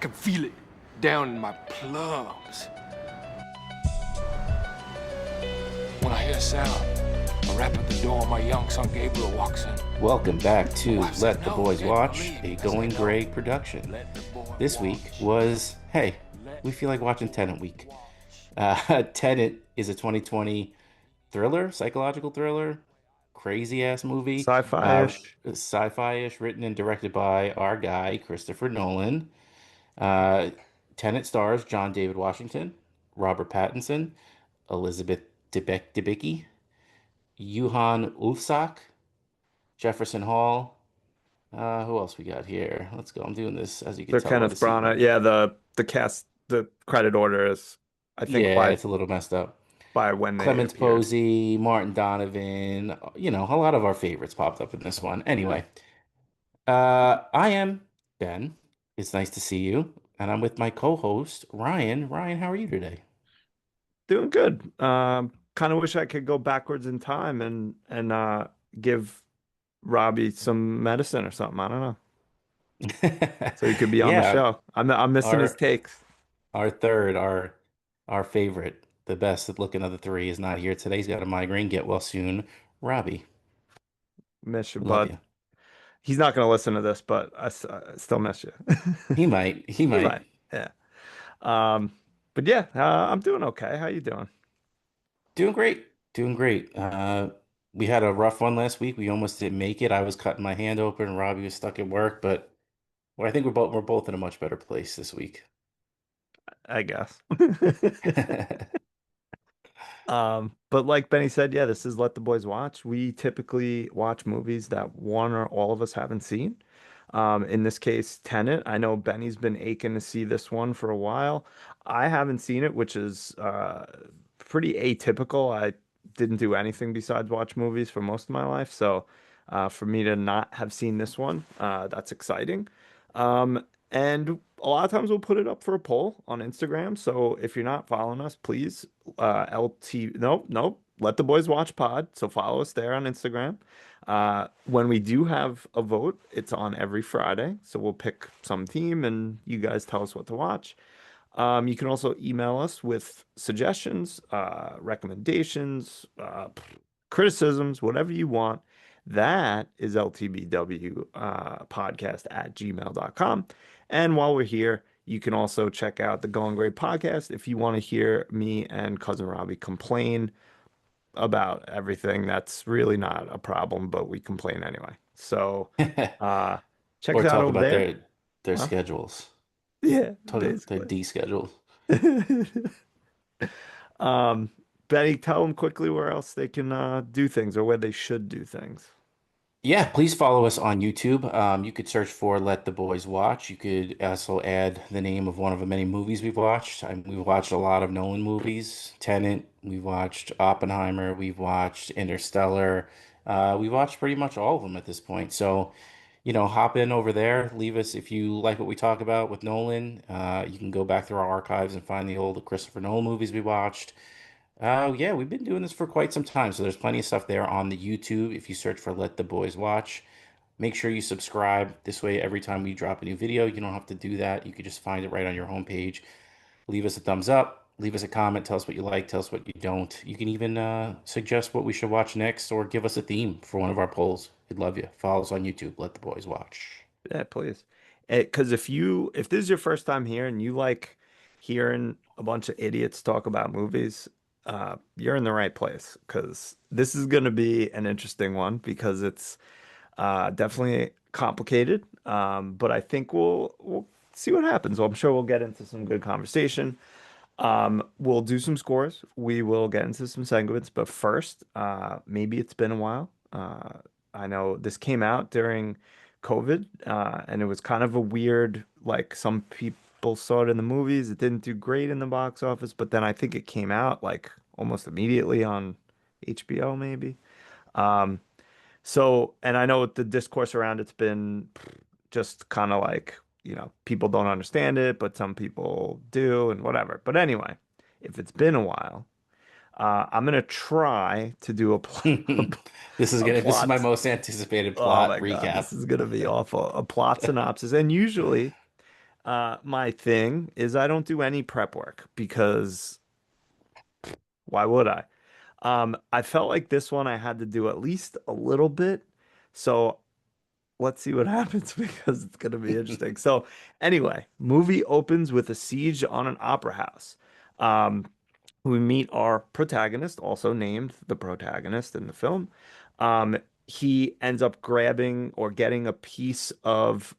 can feel it down in my plums. When I hear a sound, a rap at the door, my young son Gabriel walks in. Welcome back to Wife said, Let the "No, Boys Gabe, Watch, leave." a I said, Going "No, Grey production. let the boy This week watch. was, hey, we feel like watching Tenet week. Tenet is a 2020 thriller, psychological thriller, crazy ass movie, Sci-fi-ish. sci-fi-ish, written and directed by our guy Christopher Nolan. Uh, Tenet stars John David Washington, Robert Pattinson, Elizabeth Debicki, Johan Ulfsak, Jefferson Hall. Who else we got here? Let's go. I'm doing this, as you can So tell by the Kenneth Branagh. scene. Yeah, the cast, the credit order is, I think, Yeah, by it's a little messed up. by when they Clemens appeared. Posey, Martin Donovan, a lot of our favorites popped up in this one. Yeah. Anyway, I am Ben. It's nice to see you. And I'm with my co-host, Ryan. Ryan, how are you today? Doing good. Kind of wish I could go backwards in time and give Robbie some medicine or something. I don't know. So he could be on the Yeah, show. I'm missing his our takes. our third, our favorite, the best looking of the three is not here today. He's got a migraine. Get well soon, Robbie. Miss you, We love bud. you. He's not going to listen to this, but I still miss you. He might. He He might. might. Yeah. Um, but yeah, I'm doing okay. How you doing? Doing great. Doing great. We had a rough one last week. We almost didn't make it. I was cutting my hand open. Robbie was stuck at work, but well, I think we're both in a much better place this week. I guess. But like Benny said, yeah, this is Let the Boys Watch. We typically watch movies that one or all of us haven't seen. In this case, Tenet. I know Benny's been aching to see this one for a while. I haven't seen it, which is pretty atypical. I didn't do anything besides watch movies for most of my life. So for me to not have seen this one, that's exciting. And a lot of times we'll put it up for a poll on Instagram. So if you're not following us, please LT nope, let the boys watch pod. So follow us there on Instagram. When we do have a vote, it's on every Friday. So we'll pick some theme and you guys tell us what to watch. You can also email us with suggestions, recommendations, criticisms, whatever you want. That is LTBW podcast at gmail.com. And while we're here, you can also check out the Going Great podcast if you want to hear me and cousin Robbie complain about everything. That's really not a problem, but we complain anyway. So uh, check Or us out talk over about there. their Huh? schedules. Yeah, Talk about their basically. D schedules. Um, Benny, tell them quickly where else they can do things or where they should do things. Yeah, please follow us on YouTube. You could search for Let the Boys Watch. You could also add the name of one of the many movies we've watched. We've watched a lot of Nolan movies. Tenet, we've watched Oppenheimer, we've watched Interstellar. We've watched pretty much all of them at this point. So, hop in over there. Leave us if you like what we talk about with Nolan. You can go back through our archives and find the old Christopher Nolan movies we watched. Yeah, we've been doing this for quite some time, so there's plenty of stuff there on the YouTube if you search for Let the Boys Watch. Make sure you subscribe. This way, every time we drop a new video, you don't have to do that. You could just find it right on your homepage. Leave us a thumbs up, leave us a comment, tell us what you like, tell us what you don't. You can even suggest what we should watch next or give us a theme for one of our polls. We'd love you. Follow us on YouTube. Let the Boys Watch. Yeah, please. Because if this is your first time here and you like hearing a bunch of idiots talk about movies, you're in the right place. Because this is going to be an interesting one because it's definitely complicated. But I think we'll see what happens. Well, I'm sure we'll get into some good conversation. We'll do some scores. We will get into some segments, but first, maybe it's been a while. I know this came out during COVID, and it was kind of a weird, like some people saw it in the movies. It didn't do great in the box office, but then I think it came out like almost immediately on HBO, maybe. Um, and I know the discourse around it's been just kind of like, people don't understand it, but some people do and whatever. But anyway, if it's been a while, I'm gonna try to do a This is my plot. most anticipated Oh plot my God, recap. this is gonna be awful. A plot synopsis. And usually, My thing is I don't do any prep work because why would I? I felt like this one I had to do at least a little bit. So let's see what happens because it's going to be interesting. So anyway, movie opens with a siege on an opera house. Um, we meet our protagonist, also named the protagonist in the film. Um, he ends up grabbing or getting a piece of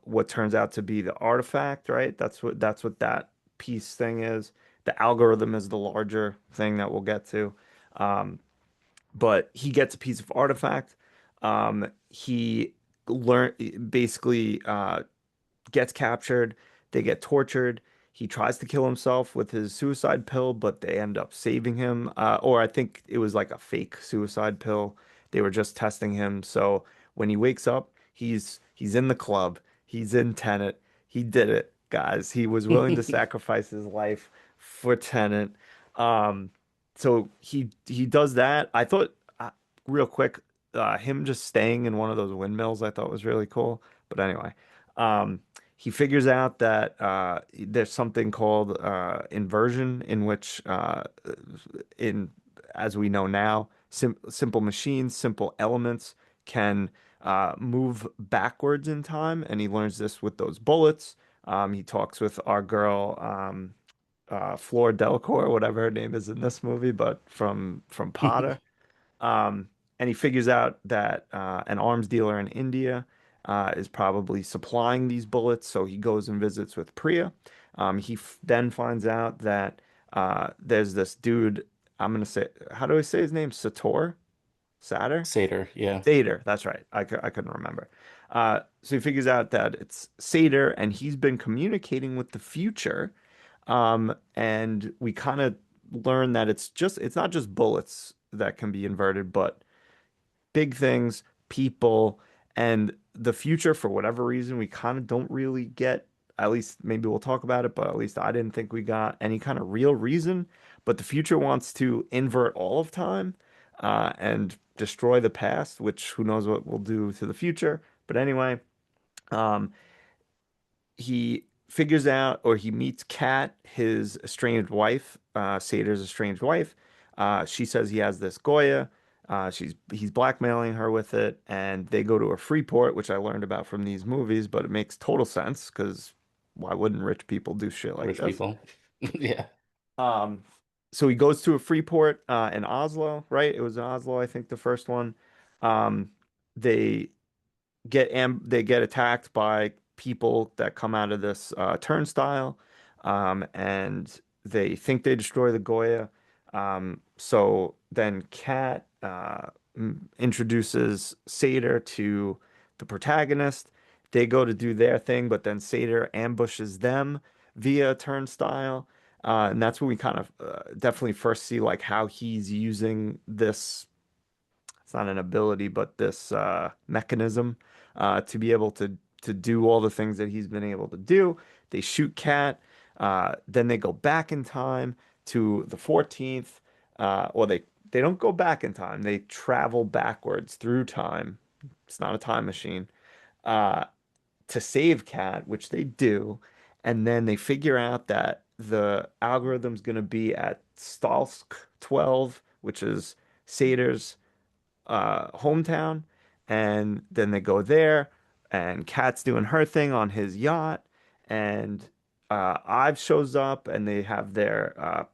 what turns out to be the artifact, right? That's what that piece thing is. The algorithm is the larger thing that we'll get to. Um, but he gets a piece of artifact. He learn basically gets captured. They get tortured. He tries to kill himself with his suicide pill, but they end up saving him. Or I think it was like a fake suicide pill. They were just testing him. So when he wakes up, he's in the club. He's in Tenet. He did it, guys. He was willing to sacrifice his life for Tenet. Um, so he does that. I thought real quick, him just staying in one of those windmills, I thought was really cool. But anyway, um, he figures out that there's something called inversion, in which, in as we know now, simple machines, simple elements can move backwards in time, and he learns this with those bullets. He talks with our girl, Flor Delacour, whatever her name is in this movie, but from Potter. And he figures out that an arms dealer in India is probably supplying these bullets, so he goes and visits with Priya. He then finds out that there's this dude. I'm gonna say, how do I say his name? Sator? Satur? Seder, yeah. Sater. That's right. I couldn't remember. So he figures out that it's Sater, and he's been communicating with the future. And we kind of learn that it's not just bullets that can be inverted, but big things, people, and the future for whatever reason we kind of don't really get. At least maybe we'll talk about it, but at least I didn't think we got any kind of real reason. But the future wants to invert all of time and destroy the past, which who knows what we'll do to the future. But anyway, um, he figures out or he meets Kat, his estranged wife, Sater's estranged wife. She says he has this Goya. He's blackmailing her with it, and they go to a free port, which I learned about from these movies, but it makes total sense because why wouldn't rich people do shit like Rich this? people. Yeah. Um, so he goes to a free port in Oslo, right? It was Oslo, I think, the first one. Um, they they get attacked by people that come out of this turnstile, and they think they destroy the Goya. So then Kat introduces Sater to the protagonist. They go to do their thing, but then Sater ambushes them via a turnstile. And that's when we kind of definitely first see like how he's using this, it's not an ability, but this mechanism to be able to do all the things that he's been able to do. They shoot Cat, then they go back in time to the 14th, or they don't go back in time. They travel backwards through time. It's not a time machine. Uh, to save Cat, which they do, and then they figure out that the algorithm's going to be at Stalsk 12, which is Sater's hometown, and then they go there, and Kat's doing her thing on his yacht, and Ives shows up, and they have their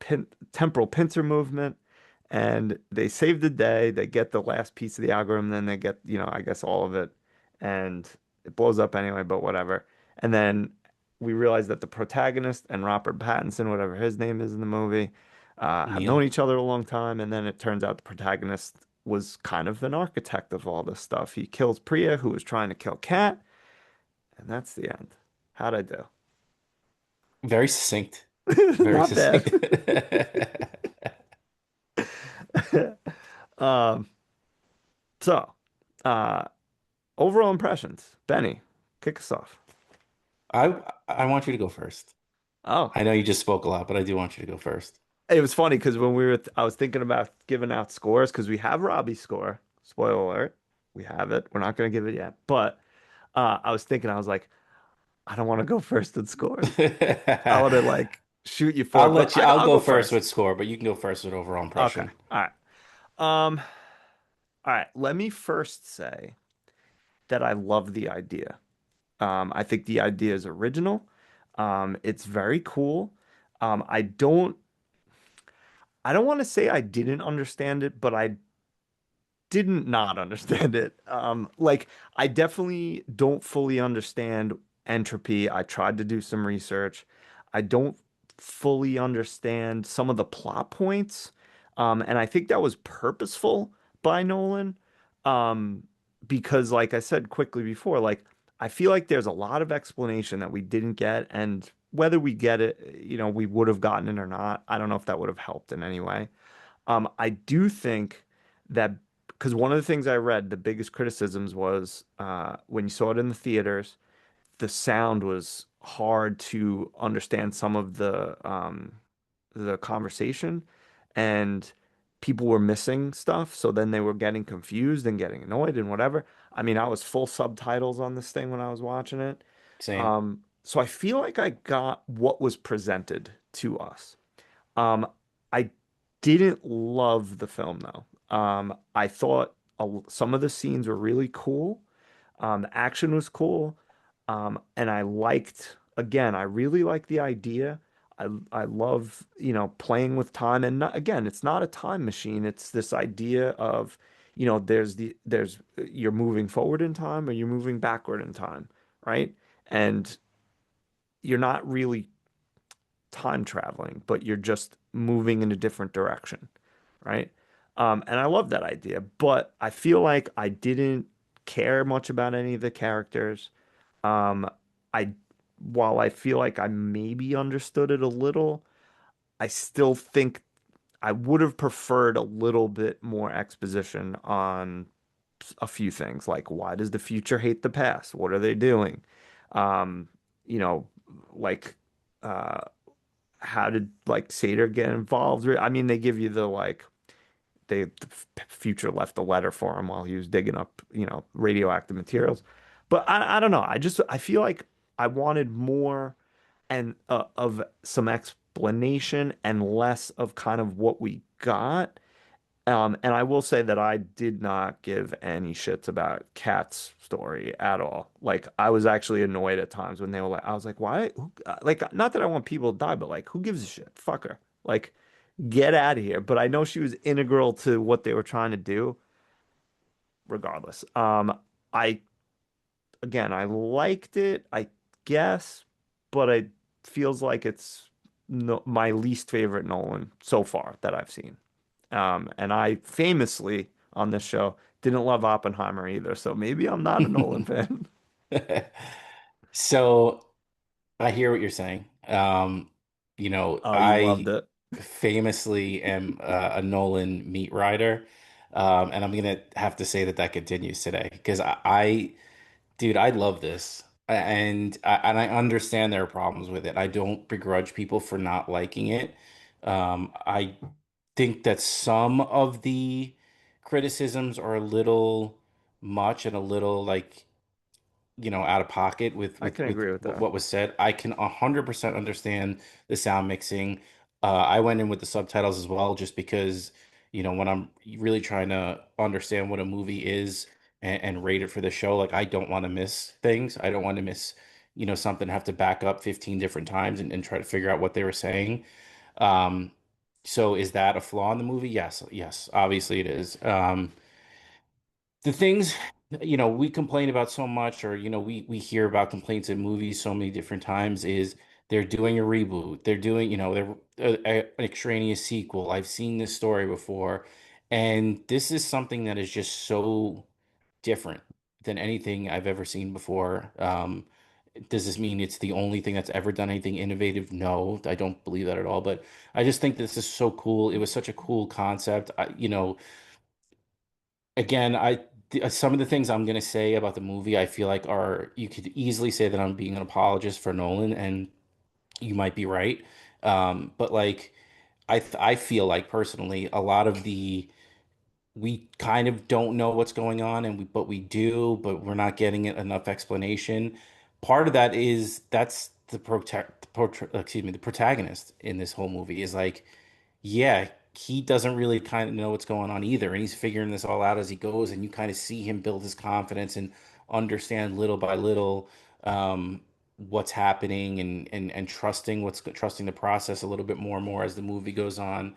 temporal pincer movement, and they save the day. They get the last piece of the algorithm, then they get, I guess all of it, and it blows up anyway, but whatever. And then we realize that the protagonist and Robert Pattinson, whatever his name is in the movie, have known Neil. each other a long time, and then it turns out the protagonist was kind of an architect of all this stuff. He kills Priya, who was trying to kill Kat, and that's the end. How'd I do? Very succinct. Very Not bad. succinct. Um, so, uh, overall impressions. Benny, kick us off. I want you to go first. Oh, I know you just spoke a lot, but I do want you to go first. it was funny because when I was thinking about giving out scores because we have Robbie's score. Spoiler alert, we have it. We're not going to give it yet, but I was thinking, I was like, I don't want to go first in scores. I want to like shoot you for I'll it, but let you, I'll I'll go go first first. with score, but you can go first with overall Okay. impression. All right. Um, all right. Let me first say that I love the idea. I think the idea is original. It's very cool. I don't want to say I didn't understand it, but I didn't not understand it. Like I definitely don't fully understand entropy. I tried to do some research. I don't fully understand some of the plot points. And I think that was purposeful by Nolan. Um, because like I said quickly before, like I feel like there's a lot of explanation that we didn't get, and whether we get it, we would have gotten it or not. I don't know if that would have helped in any way. I do think that because one of the things I read, the biggest criticisms was when you saw it in the theaters, the sound was hard to understand some of the conversation, and people were missing stuff. So then they were getting confused and getting annoyed and whatever. I mean, I was full subtitles on this thing when I was watching it. Same. So I feel like I got what was presented to us. I didn't love the film though. I thought some of the scenes were really cool. The action was cool. And I liked, again, I really like the idea. I love, playing with time. And not, again, it's not a time machine. It's this idea of, you're moving forward in time or you're moving backward in time, right? And you're not really time traveling, but you're just moving in a different direction, right? And I love that idea, but I feel like I didn't care much about any of the characters. Um, I, while I feel like I maybe understood it a little, I still think I would have preferred a little bit more exposition on a few things, like why does the future hate the past? What are they doing? Um, you know, like, uh, how did like Seder get involved? I mean, they give you the like the future left a letter for him while he was digging up, radioactive materials. But I don't know. I feel like I wanted more and of some explanation and less of kind of what we got. And I will say that I did not give any shits about Kat's story at all. Like, I was actually annoyed at times when they were like, I was like, why? Like, not that I want people to die, but like, who gives a shit? Fuck her. Like, get out of here. But I know she was integral to what they were trying to do, regardless. I, again, I liked it, I guess, but it feels like it's no, my least favorite Nolan so far that I've seen. And I famously on this show didn't love Oppenheimer either, so maybe I'm not a Nolan fan. So I hear what you're saying. Oh, you loved I it. famously am a Nolan meat rider, and I'm gonna have to say that that continues today because dude, I love this, and I understand there are problems with it. I don't begrudge people for not liking it. I think that some of the criticisms are a little much and a little like out of pocket with I with can with agree with that. what was said. I can 100% understand the sound mixing. I went in with the subtitles as well, just because when I'm really trying to understand what a movie is and rate it for the show, like I don't want to miss things. I don't want to miss something, have to back up 15 different times and try to figure out what they were saying. Um, so is that a flaw in the movie? Yes, yes, obviously it is. The things we complain about so much, or we hear about complaints in movies so many different times, is they're doing a reboot, they're doing an extraneous sequel. I've seen this story before, and this is something that is just so different than anything I've ever seen before. Does this mean it's the only thing that's ever done anything innovative? No, I don't believe that at all, but I just think this is so cool. It was such a cool concept. Again, some of the things I'm gonna say about the movie, I feel like are you could easily say that I'm being an apologist for Nolan, and you might be right. But like, I feel like personally, a lot of the we kind of don't know what's going on, but we do, but we're not getting it enough explanation. part of that is that's the protagonist in this whole movie is like, yeah, he doesn't really kind of know what's going on either, and he's figuring this all out as he goes, and you kind of see him build his confidence and understand little by little what's happening and trusting the process a little bit more and more as the movie goes on.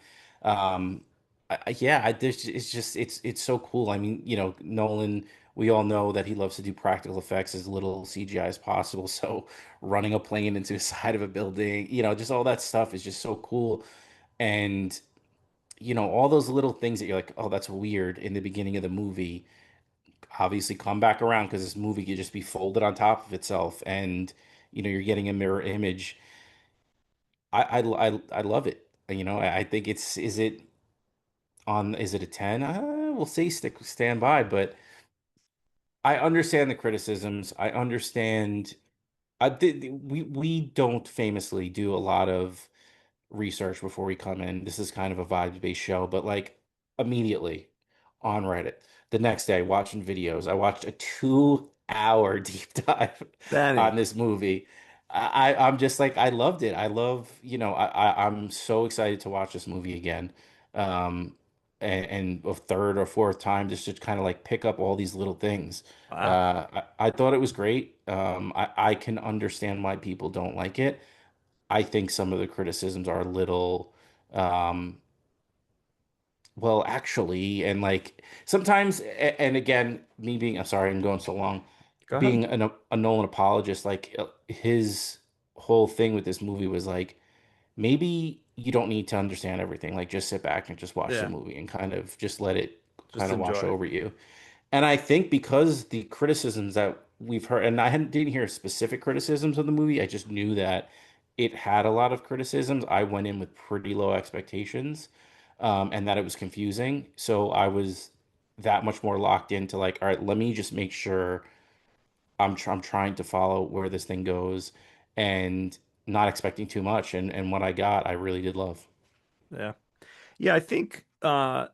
Yeah, it's so cool. I mean, Nolan, we all know that he loves to do practical effects as little CGI as possible. So running a plane into the side of a building, just all that stuff is just so cool. And all those little things that you're like, oh, that's weird in the beginning of the movie, obviously come back around because this movie could just be folded on top of itself, and you're getting a mirror image. I love it. I think is it a 10? We'll say stand by, but I understand the criticisms. I understand. We don't famously do a lot of research before we come in. This is kind of a vibes-based show, but like immediately on Reddit, the next day watching videos, I watched a 2-hour deep dive on Benny. this movie. I'm just like I loved it. I love, I'm so excited to watch this movie again. Um, and a third or fourth time just to kind of like pick up all these little things. Wow. I thought it was great. I can understand why people don't like it. I think some of the criticisms are a little, um, well, actually, and like sometimes, and again, me being, I'm sorry, I'm going so long, Go ahead. being a Nolan apologist, like his whole thing with this movie was like, maybe you don't need to understand everything. Like, just sit back and just watch the Yeah. movie and kind of just let it Just kind of wash enjoy it. over you. And I think because the criticisms that we've heard, and didn't hear specific criticisms of the movie, I just knew that it had a lot of criticisms. I went in with pretty low expectations, and that it was confusing. So I was that much more locked into like, all right, let me just make sure I'm trying to follow where this thing goes and not expecting too much. And what I got, I really did love. Yeah. Yeah, I think to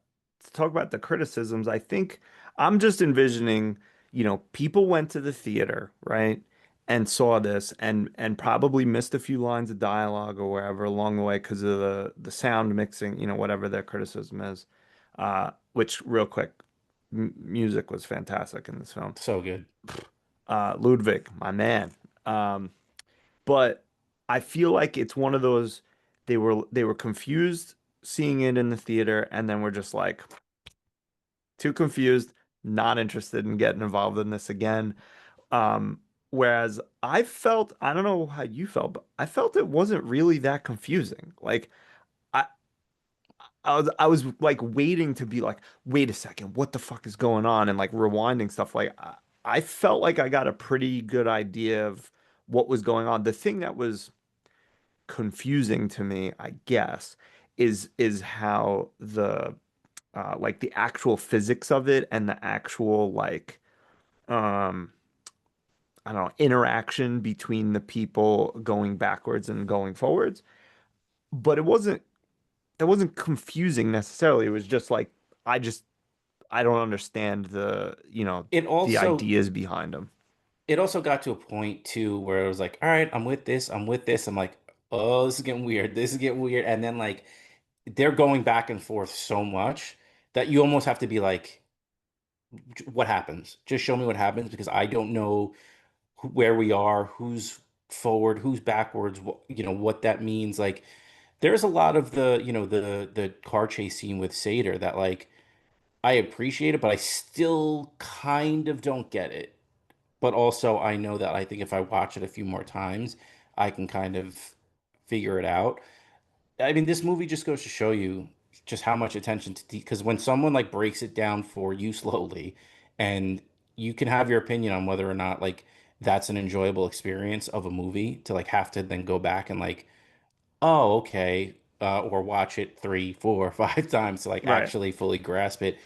talk about the criticisms, I think I'm just envisioning, people went to the theater, right? And saw this and probably missed a few lines of dialogue or wherever along the way because of the sound mixing, whatever their criticism is. Which real quick, m music was fantastic in this film. So good. Ludwig, my man. Um, but I feel like it's one of those they were confused seeing it in the theater and then we're just like too confused, not interested in getting involved in this again. Whereas I don't know how you felt, but I felt it wasn't really that confusing. Like I I was like waiting to be like, wait a second, what the fuck is going on? And like rewinding stuff. Like I felt like I got a pretty good idea of what was going on. The thing that was confusing to me, I guess, is how the like the actual physics of it and the actual like um I don't know, interaction between the people going backwards and going forwards. But it wasn't confusing necessarily. It was just like I just I don't understand It the also ideas behind them. it also got to a point too where it was like, all right, I'm with this, I'm with this. I'm like, oh, this is getting weird. This is getting weird. And then like they're going back and forth so much that you almost have to be like, what happens? Just show me what happens because I don't know where we are, who's forward, who's backwards, what that means. Like there's a lot of the car chase scene with Seder that like I appreciate it, but I still kind of don't get it. But also, I know that I think if I watch it a few more times, I can kind of figure it out. I mean, this movie just goes to show you just how much attention to because when someone like breaks it down for you slowly, and you can have your opinion on whether or not like that's an enjoyable experience of a movie to like have to then go back and like, oh, okay, or watch it three, four, five times to like Right. actually fully grasp it.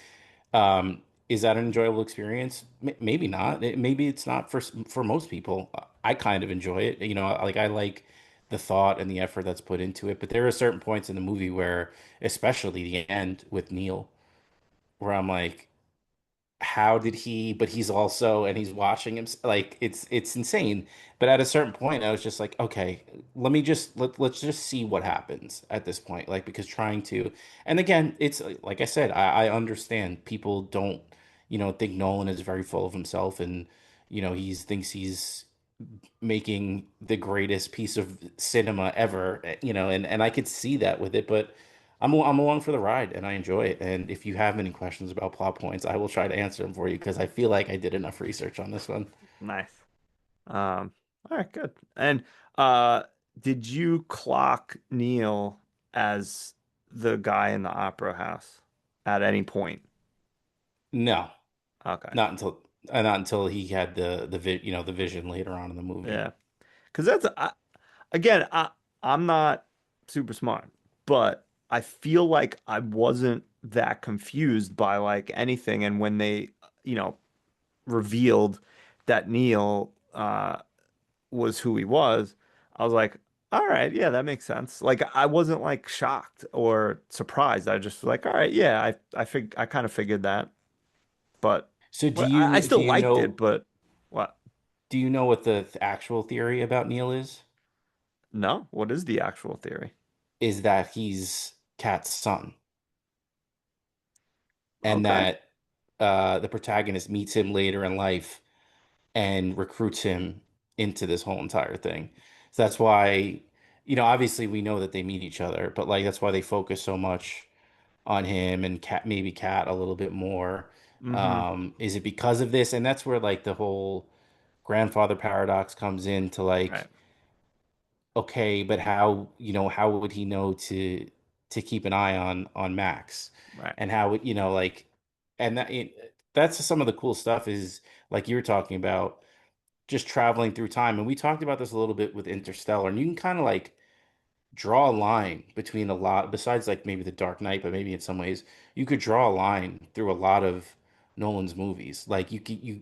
Um, is that an enjoyable experience? Maybe not. Maybe it's not for most people. I kind of enjoy it. Like I like the thought and the effort that's put into it. But there are certain points in the movie where, especially the end with Neil, where I'm like, how did he, but he's also, and he's watching him, like it's insane. But at a certain point, I was just like, okay, let's just see what happens at this point. Like, because trying to, and again, it's like I said, I understand people don't, think Nolan is very full of himself, and he's thinks he's making the greatest piece of cinema ever, and I could see that with it, but I'm along for the ride and I enjoy it. And if you have any questions about plot points, I will try to answer them for you because I feel like I did enough research on this one. Nice. All right, good. And uh, did you clock Neil as the guy in the opera house at any point? No, Okay. not until he had the vision later on in the movie. Yeah. Because again, I'm not super smart, but I feel like I wasn't that confused by like anything. And when they, you know, revealed that Neil was who he was, I was like, all right, yeah, that makes sense. Like I wasn't like shocked or surprised. I just was like, all right, yeah, I kind of figured that, but So but I do still you liked it. know But what? do you know what the actual theory about Neil is? No, what is the actual theory? Is that he's Kat's son, and Okay, that the protagonist meets him later in life and recruits him into this whole entire thing. So that's why, obviously we know that they meet each other, but like that's why they focus so much on him and Cat, maybe Cat a little bit more. mm-hmm. Is it because of this? And that's where like the whole grandfather paradox comes in to Right, like, okay, but how would he know to keep an eye on Max? right. And how would, like, and that's some of the cool stuff is like you were talking about just traveling through time. And we talked about this a little bit with Interstellar, and you can kind of like draw a line between a lot, besides like maybe The Dark Knight, but maybe in some ways you could draw a line through a lot of Nolan's movies. Like you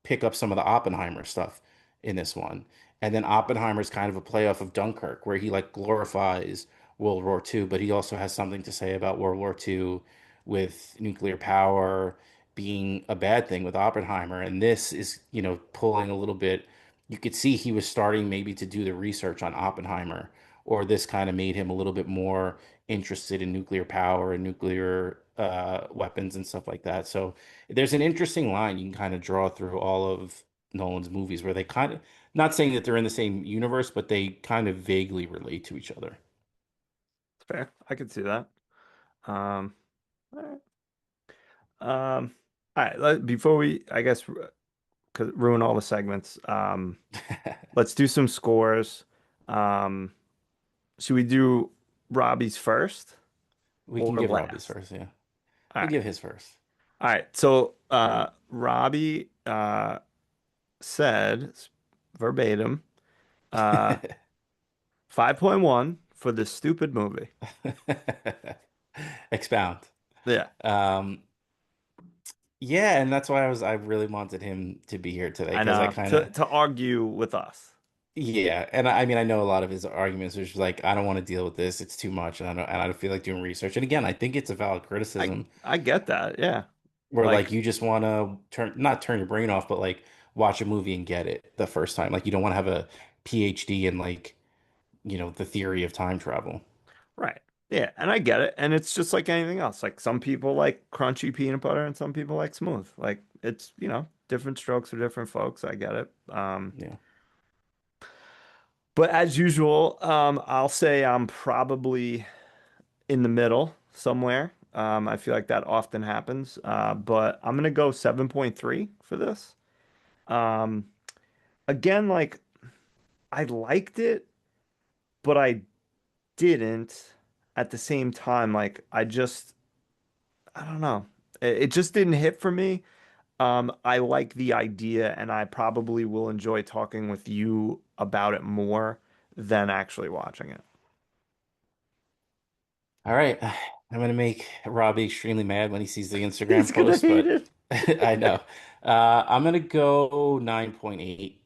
pick up some of the Oppenheimer stuff in this one. And then Oppenheimer's kind of a playoff of Dunkirk, where he like glorifies World War II, but he also has something to say about World War II with nuclear power being a bad thing with Oppenheimer. And this is, pulling a little bit. You could see he was starting maybe to do the research on Oppenheimer, or this kind of made him a little bit more interested in nuclear power and nuclear weapons and stuff like that. So there's an interesting line you can kind of draw through all of Nolan's movies where they kind of, not saying that they're in the same universe, but they kind of vaguely relate to each other. It's fair. I could see that. Um, all right. Um, all right. Before we, I guess, ruin all the segments. Let's do some scores. Um, should we do Robbie's first We or can give Robbie's last? first, yeah. All We'll right. give his first. All right. So Robbie said verbatim uh 5.1 for this stupid movie. Expound. Yeah, Um, yeah, and that's why I really wanted him to be here today I because I know. kind To of, argue with us. yeah, and I mean I know a lot of his arguments, which is like I don't want to deal with this; it's too much, and I don't feel like doing research. And again, I think it's a valid I criticism I get that. Yeah. where like Like, you just want to not turn your brain off, but like watch a movie and get it the first time. Like you don't want to have a PhD in like the theory of time travel. right. Yeah, and I get it. And it's just like anything else. Like some people like crunchy peanut butter and some people like smooth. Like it's, different strokes for different folks. I get it. Yeah. But as usual, I'll say I'm probably in the middle somewhere. I feel like that often happens. But I'm gonna go 7.3 for this. Um, again, like I liked it, but I didn't at the same time. Like I don't know. It just didn't hit for me. I like the idea, and I probably will enjoy talking with you about it more than actually watching it. All right. I'm gonna make Robbie extremely mad when he sees the Instagram He's gonna post, hate but it. I know. I'm gonna go 9.8.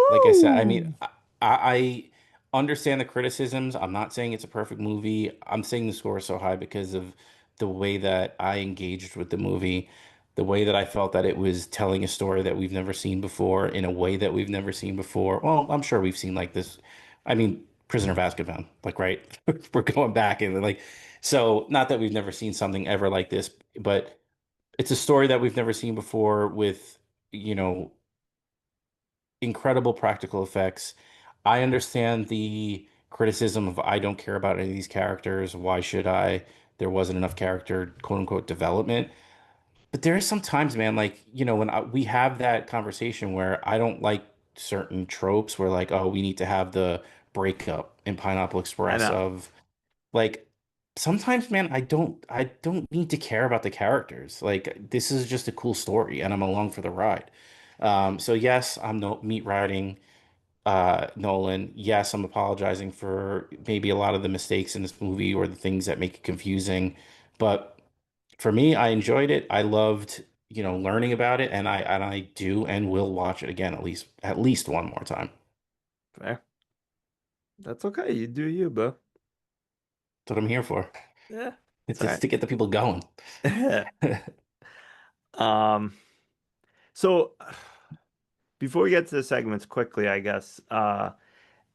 Like I said, I mean, Woo! I understand the criticisms. I'm not saying it's a perfect movie. I'm saying the score is so high because of the way that I engaged with the movie. the way that I felt that it was telling a story that we've never seen before in a way that we've never seen before. Well, I'm sure we've seen like this. I mean, Prisoner of Azkaban, like, right? We're going back and like, so not that we've never seen something ever like this, but it's a story that we've never seen before with, you know, incredible practical effects. I understand the criticism of I don't care about any of these characters. Why should I? There wasn't enough character, quote unquote, development. But there is sometimes, man, like, when we have that conversation where I don't like certain tropes where, like, oh, we need to have the breakup in Pineapple I Express know. of, like, sometimes, man, I don't need to care about the characters. Like, this is just a cool story and I'm along for the ride. So yes, I'm no meat riding Nolan. Yes, I'm apologizing for maybe a lot of the mistakes in this movie or the things that make it confusing. But for me, I enjoyed it. I loved, learning about it, and I do and will watch it again at least one more time. Fair. That's okay. You do you, bro. That's what I'm here for. Yeah. It's It's all just to get the people going. right. Um, so before we get to the segments quickly, I guess,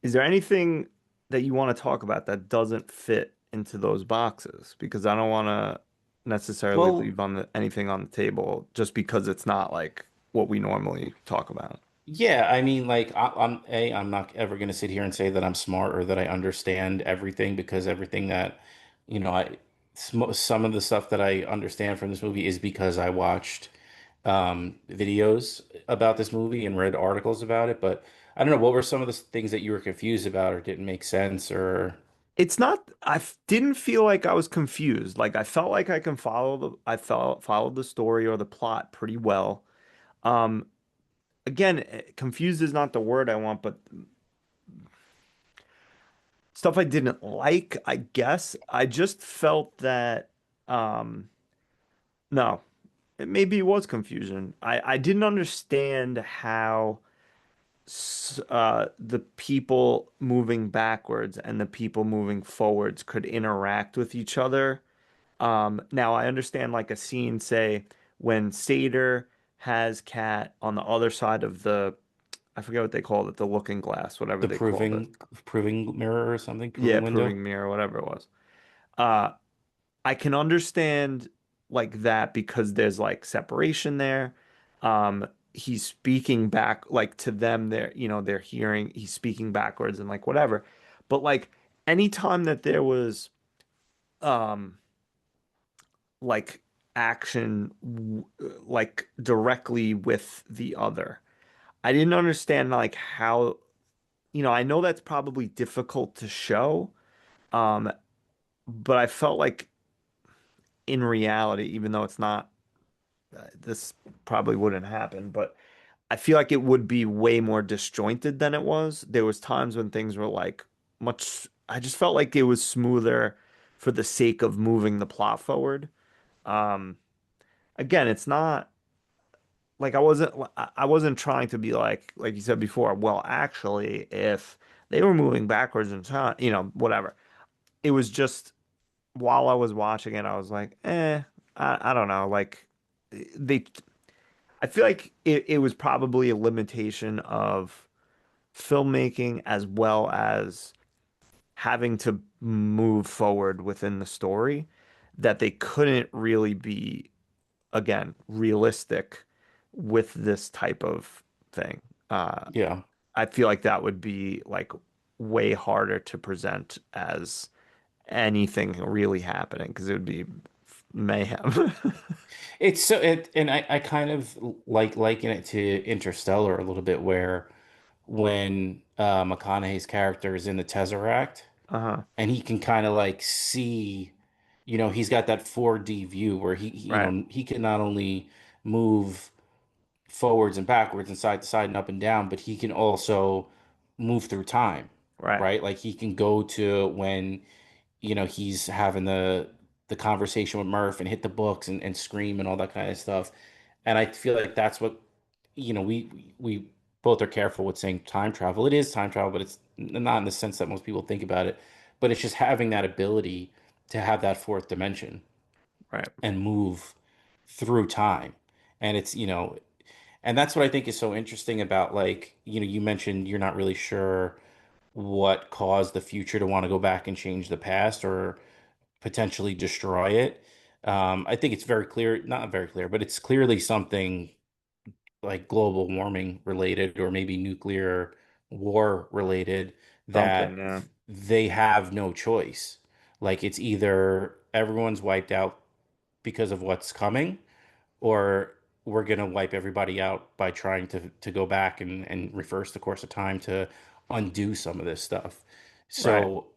is there anything that you want to talk about that doesn't fit into those boxes? Because I don't want to necessarily Well, leave anything on the table just because it's not like what we normally talk about. yeah, I mean, like, I'm not ever going to sit here and say that I'm smart or that I understand everything because everything that, some of the stuff that I understand from this movie is because I watched videos about this movie and read articles about it. But I don't know, what were some of the things that you were confused about or didn't make sense or It's not, didn't feel like I was confused. Like I felt like I felt followed the story or the plot pretty well. Um, Again, confused is not the word I want, but stuff I didn't like, I guess. I just felt that, um, no, maybe it was confusion. I didn't understand how the people moving backwards and the people moving forwards could interact with each other. Now I understand like a scene, say, when Seder has Cat on the other side of I forget what they called it, the looking glass, whatever the they called it. proving mirror or something, Yeah, proving window? proving mirror, whatever it was. Uh, I can understand like that because there's like separation there. He's speaking back like to them, they're hearing, he's speaking backwards and like whatever. But like anytime that there was um like action like directly with the other, I didn't understand like how, I know that's probably difficult to show, um, but I felt like in reality, even though it's not, this probably wouldn't happen, but I feel like it would be way more disjointed than it was. There was times when things were like I just felt like it was smoother for the sake of moving the plot forward. Um, Again, it's not like I wasn't trying to be like you said before, well, actually, if they were moving backwards in time, whatever. It was just while I was watching it, I was like, I don't know. Like they I feel like it was probably a limitation of filmmaking as well as having to move forward within the story that they couldn't really be, again, realistic with this type of thing. Uh, Yeah. I feel like that would be like way harder to present as anything really happening because it would be mayhem. It's so it and I kind of like liken it to Interstellar a little bit where when McConaughey's character is in the Tesseract Uh-huh. and he can kind of like see, he's got that 4D view where Right. he can not only move forwards and backwards and side to side and up and down, but he can also move through time, Right. right? Like he can go to when, he's having the conversation with Murph and hit the books and scream and all that kind of stuff. And I feel like that's what, we both are careful with saying time travel. It is time travel, but it's not in the sense that most people think about it. But it's just having that ability to have that fourth dimension Right. and move through time. And it's, and that's what I think is so interesting about, like, you mentioned you're not really sure what caused the future to want to go back and change the past or potentially destroy it. I think it's very clear, not very clear, but it's clearly something like global warming related or maybe nuclear war related Something, that yeah. they have no choice. Like it's either everyone's wiped out because of what's coming, or we're gonna wipe everybody out by trying to go back and reverse the course of time to undo some of this stuff. Right. So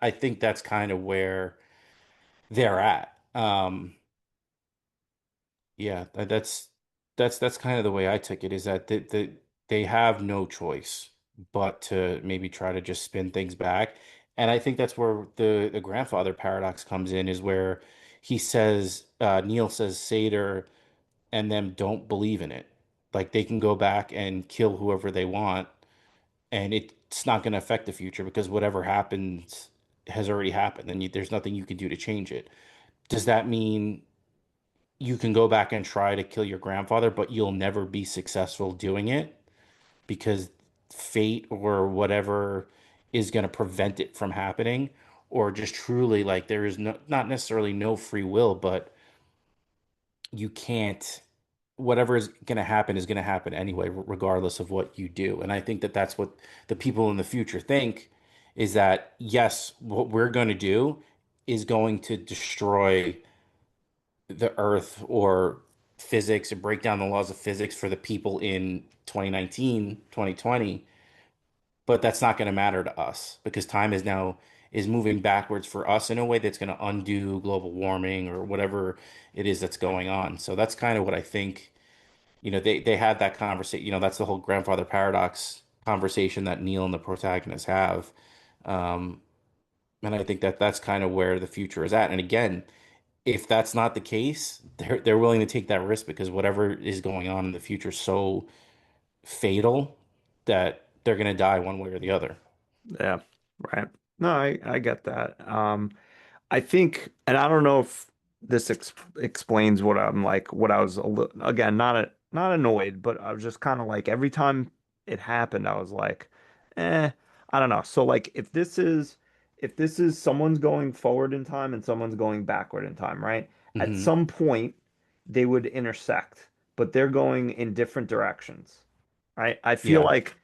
I think that's kind of where they're at. Yeah, that's kind of the way I took it, is that they have no choice but to maybe try to just spin things back. And I think that's where the grandfather paradox comes in, is where he says, Neil says Seder and them don't believe in it. Like they can go back and kill whoever they want, and it's not going to affect the future because whatever happens has already happened, and there's nothing you can do to change it. Does that mean you can go back and try to kill your grandfather, but you'll never be successful doing it because fate or whatever is going to prevent it from happening? Or just truly, like, there is no, not necessarily no free will, but you can't, whatever is going to happen anyway, regardless of what you do. And I think that that's what the people in the future think, is that yes, what we're going to do is going to destroy the earth or physics and break down the laws of physics for the people in 2019, 2020, but that's not going to matter to us because time is moving backwards for us in a way that's going to undo global warming or whatever it is that's going on. So that's kind of what I think, they had that conversation, that's the whole grandfather paradox conversation that Neil and the protagonist have. Um, and I think that that's kind of where the future is at. And again, if that's not the case, they're willing to take that risk because whatever is going on in the future is so fatal that they're going to die one way or the other. Yeah. Right. No, I get that. I think, and I don't know if this explains what I'm like, what I was again, not annoyed, but I was just kind of like every time it happened, I was like, I don't know. So like if this is someone's going forward in time and someone's going backward in time, right? At Hmm. some point they would intersect, but they're going in different directions, right? I feel Yeah. like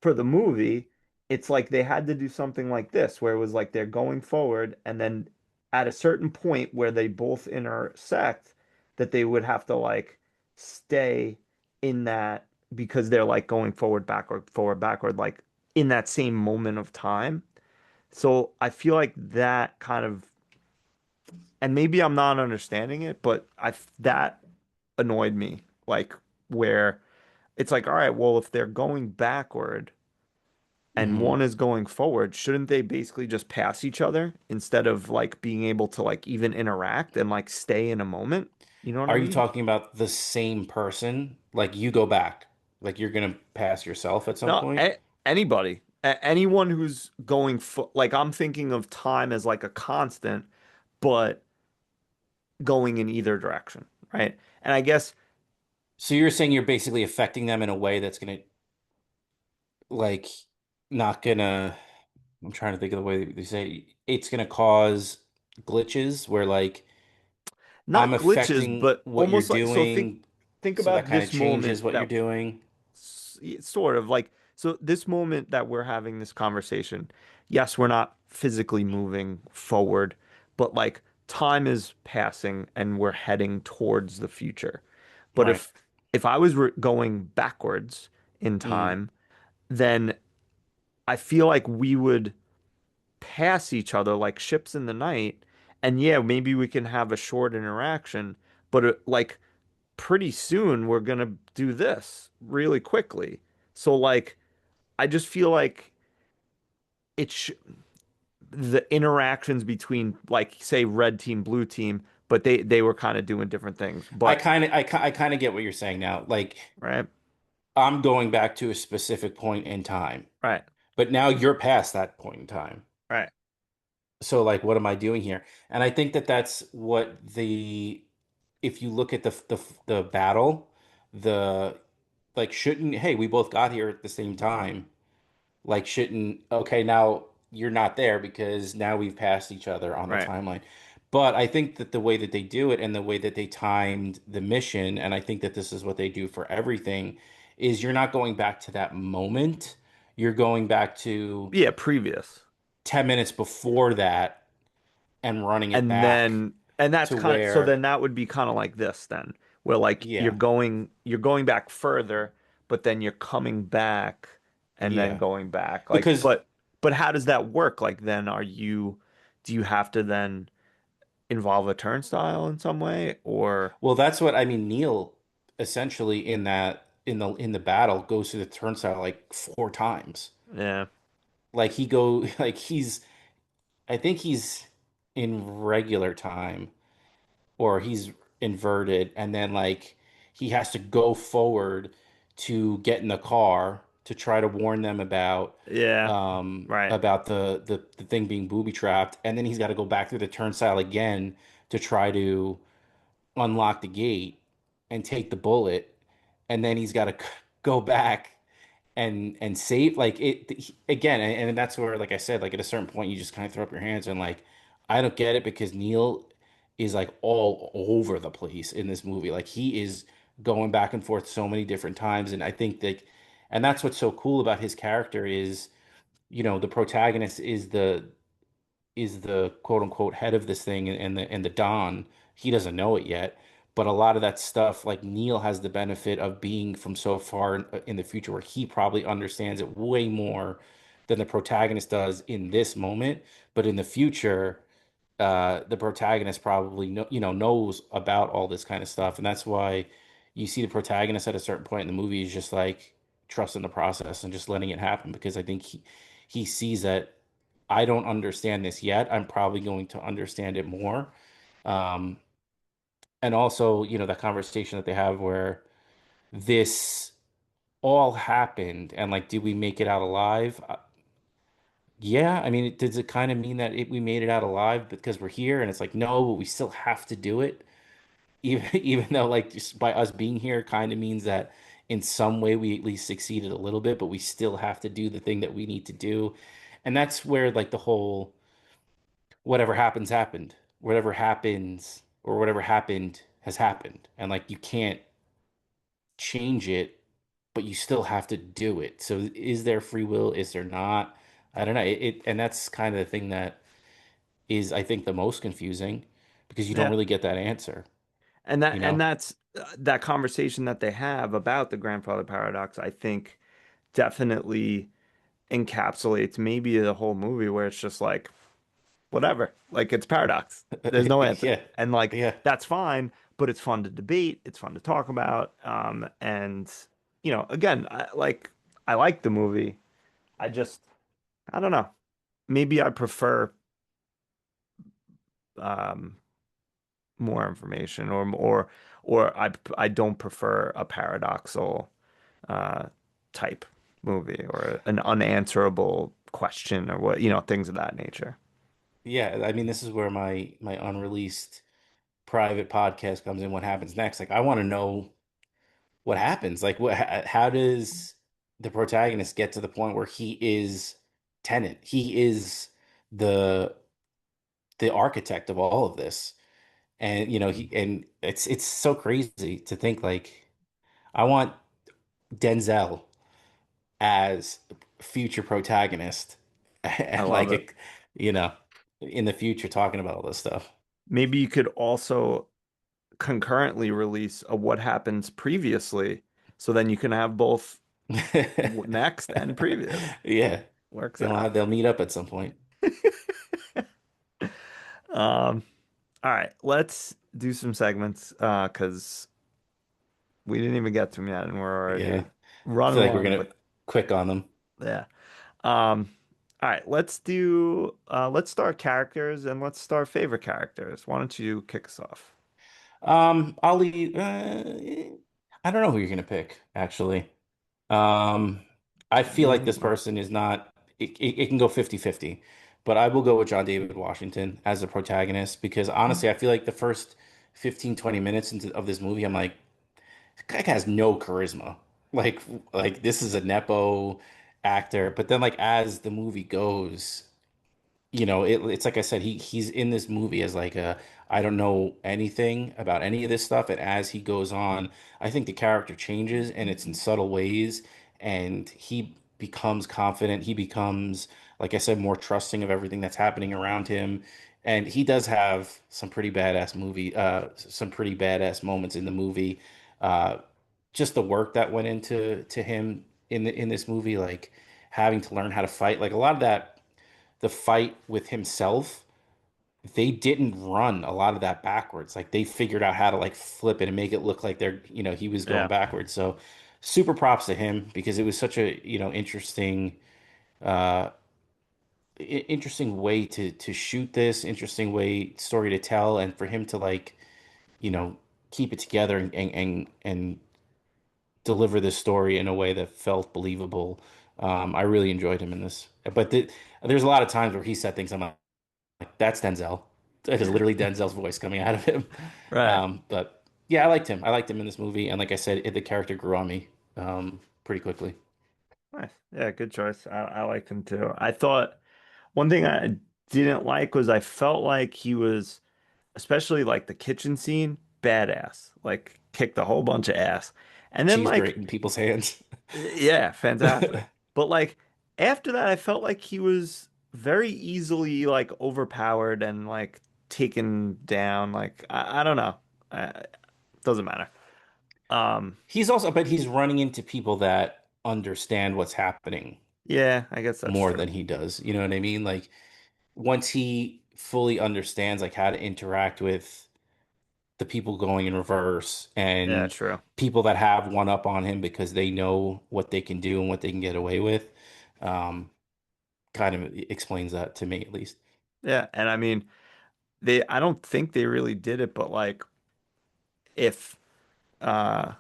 for the movie, it's like they had to do something like this, where it was like they're going forward, and then at a certain point where they both intersect, that they would have to like stay in that because they're like going forward, backward, like in that same moment of time. So I feel like that kind of, and maybe I'm not understanding it, but that annoyed me, like where it's like, all right, well, if they're going backward and Hmm. one is going forward, shouldn't they basically just pass each other instead of like being able to like even interact and like stay in a moment? You know what I Are you mean? talking about the same person? Like you go back, like you're going to pass yourself at some No, point? anybody, anyone who's going fo like I'm thinking of time as like a constant, but going in either direction, right? And I guess So you're saying you're basically affecting them in a way that's going to, like, not gonna, I'm trying to think of the way they say it's going to cause glitches where, like, I'm not glitches, affecting but what you're almost like so doing, think so that about kind of this moment changes what you're that doing. sort of like so this moment that we're having this conversation, yes, we're not physically moving forward, but like time is passing and we're heading towards the future. But Right. if I was going backwards in Hmm. time, then I feel like we would pass each other like ships in the night, and yeah, maybe we can have a short interaction, but like pretty soon we're gonna do this really quickly. So like I just feel like it sh the interactions between like say red team, blue team, but they were kind of doing different things. But I kind of get what you're saying now. Like, right, I'm going back to a specific point in time, right, but now you're past that point in time. right, So, like, what am I doing here? And I think that that's what the if you look at the battle, the like shouldn't, hey, we both got here at the same time. Like shouldn't, okay, now you're not there because now we've passed each other on the Right. timeline. But I think that the way that they do it and the way that they timed the mission, and I think that this is what they do for everything, is you're not going back to that moment. You're going back to Yeah, previous. 10 minutes before that and running it back And that's to kind of, so where, then that would be kind of like this then, where like yeah, you're going back further, but then you're coming back and then yeah. going back. Like, Because, but how does that work? Like then do you have to then involve a turnstile in some way or well, that's what I mean. Neil essentially in that in the battle goes through the turnstile like 4 times. yeah. Like he go like he's I think he's in regular time or he's inverted and then like he has to go forward to get in the car to try to warn them Yeah. Right. about the thing being booby trapped and then he's got to go back through the turnstile again to try to unlock the gate and take the bullet and then he's got to go back and save like again and that's where like I said like at a certain point you just kind of throw up your hands and like I don't get it because Neil is like all over the place in this movie like he is going back and forth so many different times and I think that and that's what's so cool about his character is the protagonist is the quote unquote head of this thing and the Don. He doesn't know it yet, but a lot of that stuff, like Neil has the benefit of being from so far in the future where he probably understands it way more than the protagonist does in this moment. But in the future, the protagonist probably knows about all this kind of stuff, and that's why you see the protagonist at a certain point in the movie is just like trusting the process and just letting it happen because I think he sees that I don't understand this yet. I'm probably going to understand it more. Um, and also, that conversation that they have where this all happened and like, did we make it out alive? Yeah, I mean, does it kind of mean that we made it out alive because we're here? And it's like, no, but we still have to do it. Even even though like just by us being here kind of means that in some way we at least succeeded a little bit, but we still have to do the thing that we need to do. And that's where like the whole whatever happens happened. Whatever happens or whatever happened has happened. And like you can't change it, but you still have to do it. So is there free will? Is there not? I don't know. And that's kind of the thing that is I think the most confusing because you don't Yeah. really get that answer, you And know? that's that conversation that they have about the grandfather paradox, I think definitely encapsulates maybe the whole movie where it's just like whatever, like it's paradox. There's no answer. Yeah. And like Yeah. that's fine, but it's fun to debate, it's fun to talk about. And again, I like the movie. I just I don't know. Maybe I prefer um more information or I don't prefer a paradoxal uh type movie or an unanswerable question or what, things of that nature. Yeah. I mean, this is where my unreleased private podcast comes in. What happens next? Like, I want to know what happens. Like, how does the protagonist get to the point where he is Tenet? He is the the architect of all of this. And it's so crazy to think like I want Denzel as future protagonist I and love like it. you know in the future talking about all this stuff. Maybe you could also concurrently release a what happens previously, so then you can have both next and previous. Yeah, Works they'll out. they'll meet up at some point. Um, all right, let's do some segments because we didn't even get to them yet, and we're Yeah, already I running feel like we're long. gonna But quick on them. yeah. All right, let's start characters and let's start favorite characters. Why don't you kick us off? I'll leave. I don't know who you're gonna pick actually. Um, I feel like this Mm, person is not. It can go 50-50, but I will go with John David Washington as the protagonist because honestly, I feel like the first 15, 20 minutes of this movie, I'm like, guy has no charisma. Like this is a nepo actor. But then like as the movie goes, it's like I said, he's in this movie as like a I don't know anything about any of this stuff, and as he goes on, I think the character changes, and it's in subtle ways, and he becomes confident. He becomes, like I said, more trusting of everything that's happening around him, and he does have some pretty badass moments in the movie. Uh, just the work that went into him in this movie, like having to learn how to fight, like a lot of that the fight with himself, they didn't run a lot of that backwards. Like they figured out how to like flip it and make it look like he was going Yeah. backwards. So super props to him because it was such a, uh interesting way to shoot this, interesting way story to tell, and for him to like, you know, keep it together and deliver this story in a way that felt believable. I really enjoyed him in this. But there's a lot of times where he said things I'm like, that's Denzel. That is literally Denzel's voice coming out of him. Right. But yeah, I liked him. I liked him in this movie, and like I said, the character grew on me pretty quickly. Nice. Yeah, good choice. I liked him too. I thought one thing I didn't like was I felt like he was, especially like the kitchen scene, badass. Like kicked a whole bunch of ass. And then Cheese like, grate in people's hands. yeah, fantastic. But like after that, I felt like he was very easily like overpowered and like taken down. Like I don't know. Doesn't matter. Um, But he's running into people that understand what's happening yeah, I guess that's more true. than he does. You know what I mean? Like once he fully understands like how to interact with the people going in reverse Yeah, and true. people that have one up on him because they know what they can do and what they can get away with. Um, Kind of explains that to me at least. Yeah, and I mean, I don't think they really did it, but like if uh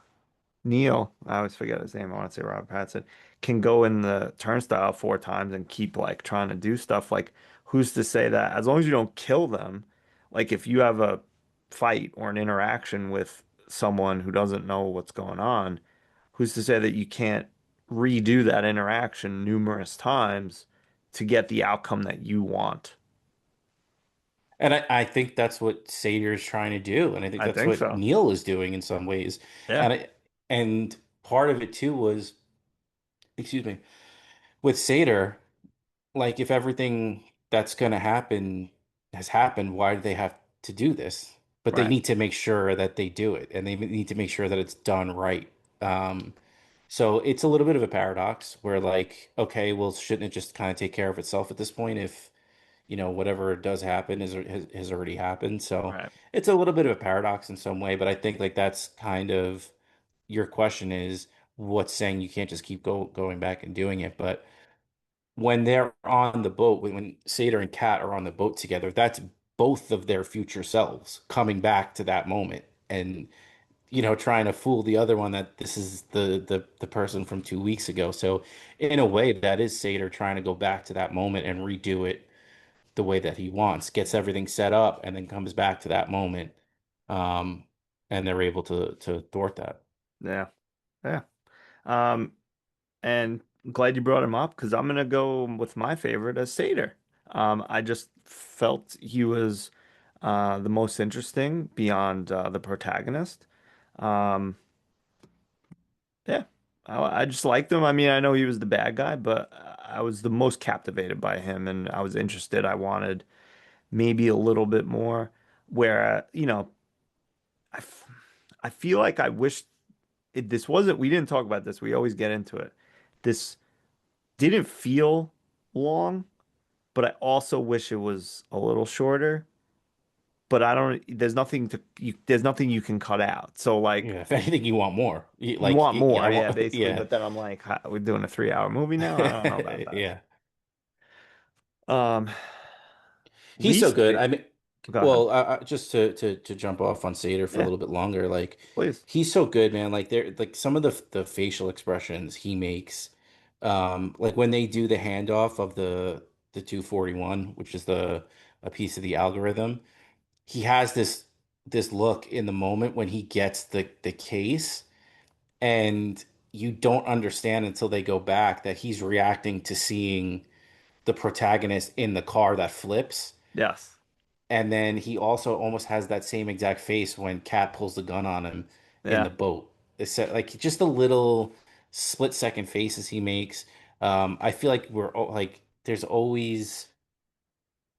Neil, I always forget his name, I want to say Robert Pattinson, can go in the turnstile 4 times and keep like trying to do stuff, like who's to say that as long as you don't kill them, like if you have a fight or an interaction with someone who doesn't know what's going on, who's to say that you can't redo that interaction numerous times to get the outcome that you want? And I think that's what Sater's trying to do, and I think I that's think what so. Neil is doing in some ways. Yeah, And and part of it too was, excuse me, with Sater, like if everything that's going to happen has happened, why do they have to do this? But they right. need to make sure that they do it, and they need to make sure that it's done right. Um, so it's a little bit of a paradox where like, okay, well, shouldn't it just kind of take care of itself at this point if whatever does happen has already happened. So Right. it's a little bit of a paradox in some way, but I think like that's kind of your question is what's saying you can't just keep going back and doing it. But when they're on the boat, when Seder and Kat are on the boat together, that's both of their future selves coming back to that moment and trying to fool the other one that this is the person from 2 weeks ago. So in a way, that is Seder trying to go back to that moment and redo it the way that he wants, gets everything set up, and then comes back to that moment. Um, and they're able to thwart that. Yeah. Yeah. Um, and I'm glad you brought him up because I'm gonna go with my favorite as Seder. I just felt he was the most interesting beyond the protagonist. Um, yeah, I just liked him. I mean, I know he was the bad guy, but I was the most captivated by him, and I was interested. I wanted maybe a little bit more. Where I, f- I feel like I wish this wasn't. We didn't talk about this. We always get into it. This didn't feel long, but I also wish it was a little shorter. But I don't, there's nothing you can cut out. So like Yeah, if anything, you want more. you want Yeah, more, yeah, basically. yeah, But then I'm like, we're doing a 3 hour movie now. I don't know about that. yeah. Um, He's so least good. I favorite. mean, Go ahead, well, just to jump off on Seder for a yeah, little bit longer, like please. he's so good, man. Like there, like some of the facial expressions he makes, like when they do the handoff of the 241, which is the a piece of the algorithm, he has this. this look in the moment when he gets the case, and you don't understand until they go back that he's reacting to seeing the protagonist in the car that flips. Yes. And then he also almost has that same exact face when Cat pulls the gun on him in the Yeah. boat. It's like just the little split second faces he makes. I feel like like there's always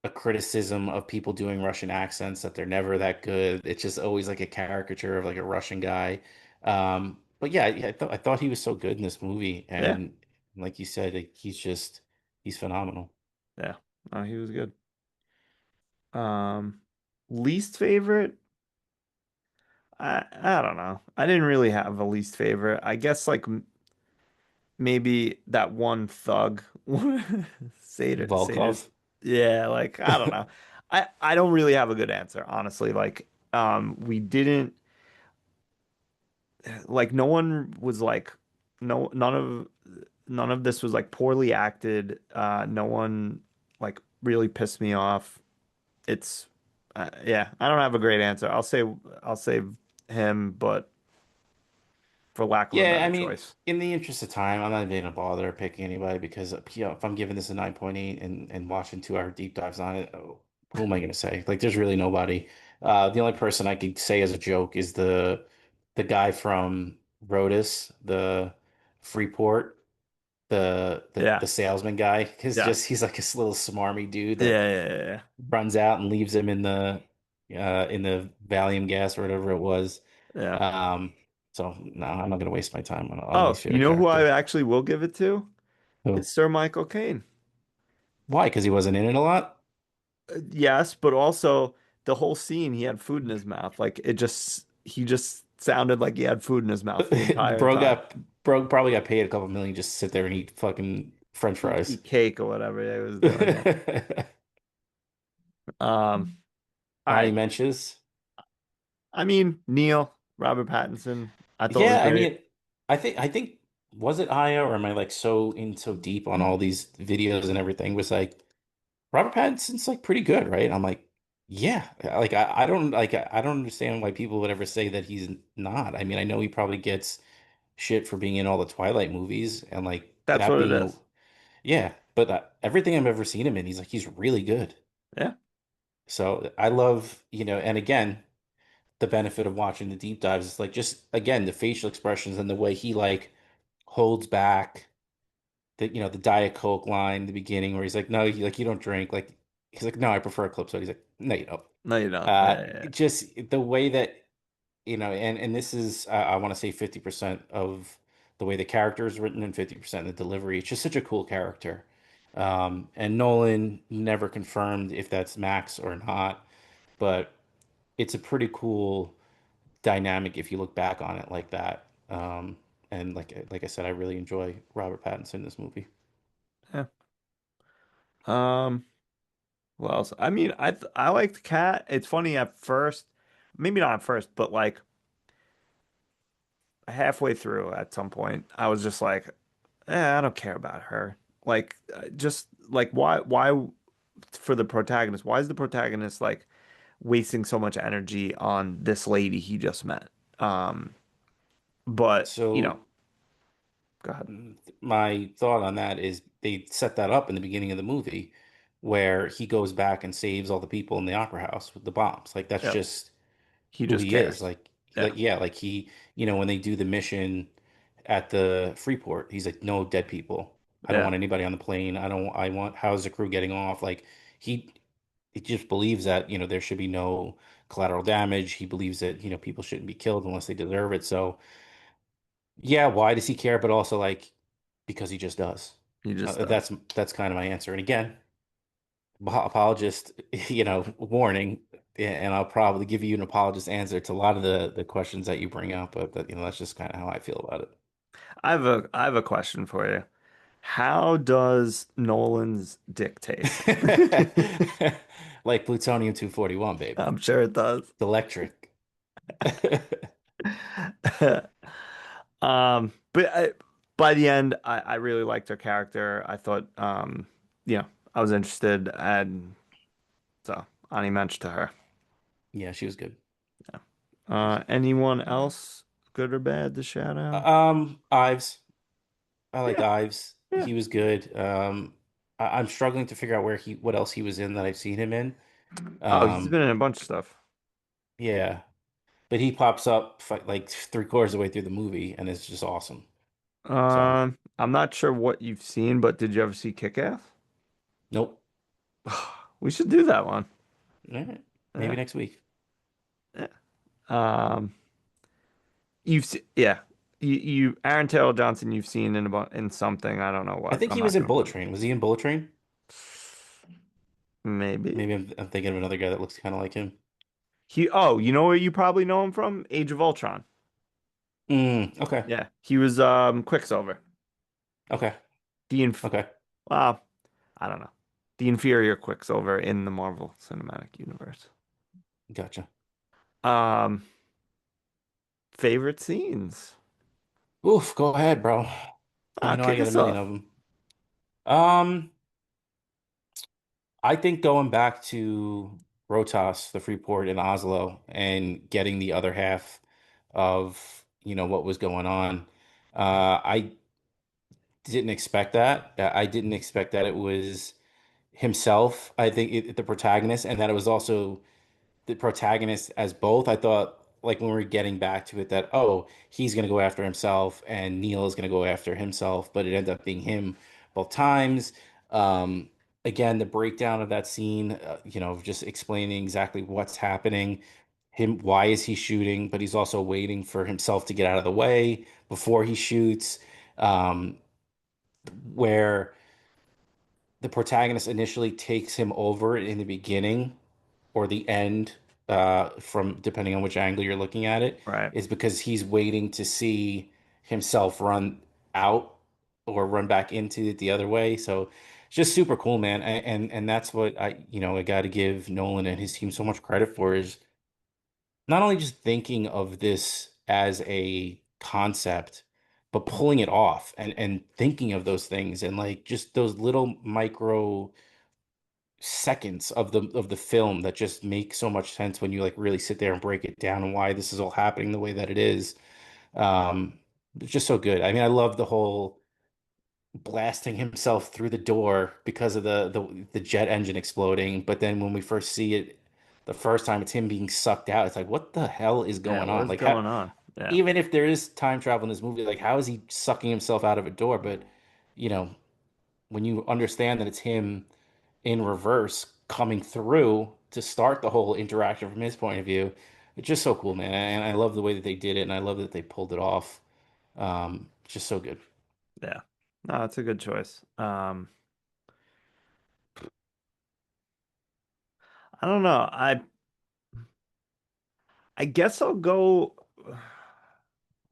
a criticism of people doing Russian accents that they're never that good. It's just always like a caricature of like a Russian guy. But yeah, I thought he was so good in this movie, Yeah. and like you said, like, he's phenomenal. Yeah. No, he was good. Um, Least favorite? I don't know. I didn't really have a least favorite. I guess like maybe that one thug. Sadist. Volkov. Yeah, like I don't know. I don't really have a good answer, honestly. Like we didn't like no one was like no none of this was like poorly acted. No one like really pissed me off. It's yeah, I don't have a great answer. I'll say him, but for lack of a Yeah, I better mean, choice. in the interest of time, I'm not even gonna bother picking anybody because if I'm giving this a 9.8 and watching 2 hour deep dives on it, who am I gonna say? Like, there's really nobody. The only person I could say as a joke is the guy from Rotus, the Freeport, Yeah. the salesman guy. Because just Yes. he's like this little smarmy dude Yeah, that yeah, yeah, yeah. runs out and leaves him in the Valium gas or whatever it was. Yeah. Um, so no, I'm not gonna waste my time on Oh, least you favorite know who I character. actually will give it to? It's Who? Sir Michael Caine. Why? Because he wasn't in it a lot. Yes, but also the whole scene, he had food in his mouth. Like he just sounded like he had food in his mouth the entire time. Bro probably got paid a couple million just to sit there and eat fucking French fries. Eat cake or whatever he was doing. Yeah. All Honey right. Menches. I mean, Neil, Robert Pattinson, I thought was Yeah, I great. mean, I think was it Aya or am I like in so deep on all these videos and everything was like Robert Pattinson's like pretty good, right? I'm like, yeah, like I don't understand why people would ever say that he's not. I mean, I know he probably gets shit for being in all the Twilight movies and like That's that what it being is. yeah, but everything I've ever seen him in, he's really good. Yeah. So I love, and again, the benefit of watching the deep dives is like just again the facial expressions and the way he like holds back the Diet Coke line in the beginning where he's like, no, you don't drink. Like he's like, no, I prefer a club soda. He's like, no, you don't. No, you don't. Yeah, yeah, yeah. Just the way that and this is I want to say 50% of the way the character is written and 50% the delivery. It's just such a cool character. And Nolan never confirmed if that's Max or not, but it's a pretty cool dynamic if you look back on it like that. And like I said, I really enjoy Robert Pattinson in this movie. Yeah. Um, what else? I mean, I liked Cat. It's funny at first, maybe not at first, but like halfway through at some point, I was just like, I don't care about her. Like, just like why for the protagonist? Why is the protagonist like wasting so much energy on this lady he just met? Um, but So go ahead. my thought on that is they set that up in the beginning of the movie where he goes back and saves all the people in the opera house with the bombs. Like that's Yep. just He who just he is. cares. Yeah. Like yeah, like when they do the mission at the Freeport, he's like, no dead people. I don't Yeah. want anybody on the plane. I want how's the crew getting off? Like he he just believes that, there should be no collateral damage. He believes that, people shouldn't be killed unless they deserve it. So yeah, why does he care? But also like because he just does. He just That's does. kind of my answer. And again, apologist, warning, and I'll probably give you an apologist answer to a lot of the questions that you bring up, but that's just kind of how I feel about it. I have a question for you. How does Nolan's dick taste? Like plutonium 241, baby. I'm sure it does. It's electric. But by the end, I really liked her character. I thought, I was interested, and so Ani mentioned to her. Yeah, she was good. Anyone else, good or bad, to shout out? Ives. I like Yeah, Ives. yeah. He was good. I'm struggling to figure out what else he was in that I've seen him in. Oh, he's Um, been in a bunch of stuff. yeah, but he pops up like three-quarters of the way through the movie, and it's just awesome. So, I'm not sure what you've seen, but did you ever see Kick-Ass? nope. We should do that one. All right. Maybe Yeah. next week. Yeah. Um, yeah. Aaron Taylor Johnson, you've seen in something. I don't know I what. think I'm he not was in gonna Bullet remember. Train. Was he in Bullet Train? Maybe. Maybe I'm thinking of another guy that looks kind of like him. You know where you probably know him from? Age of Ultron. Okay. Yeah. He was Quicksilver. Okay. The inf Okay. well, I don't know. The inferior Quicksilver in the Marvel Cinematic Universe. Gotcha. Um, Favorite scenes. Oof, go ahead, bro. You know I Kick got a us million of off. them. Um, I think going back to Rotas, the free port in Oslo, and getting the other half of, what was going on. I didn't expect that. I didn't expect that it was himself, I think, the protagonist, and that it was also the protagonist as both. I thought, like, when we were getting back to it, that, oh, he's going to go after himself and Neil is going to go after himself, but it ended up being him both times. Um, Again, the breakdown of that scene, just explaining exactly what's happening. Why is he shooting? But he's also waiting for himself to get out of the way before he shoots. Um, where the protagonist initially takes him over in the beginning or the end, from depending on which angle you're looking at it, Right. is because he's waiting to see himself run out or run back into it the other way. So it's just super cool, man. And that's what I got to give Nolan and his team so much credit for, is not only just thinking of this as a concept, but pulling it off and thinking of those things and like just those little micro seconds of the film that just make so much sense when you like really sit there and break it down and why this is all happening the way that it is. Um, it's just so good. I mean, I love the whole blasting himself through the door because of the jet engine exploding. But then when we first see it the first time, it's him being sucked out. It's like, what the hell is Yeah, going what on? is Like, how, going on? Yeah. even if there is time travel in this movie, like, how is he sucking himself out of a door? But, you know, when you understand that it's him in reverse coming through to start the whole interaction from his point of view, it's just so cool, man. And I love the way that they did it, and I love that they pulled it off. Just so good. Yeah. No, that's a good choice. I don't know. I guess I'll go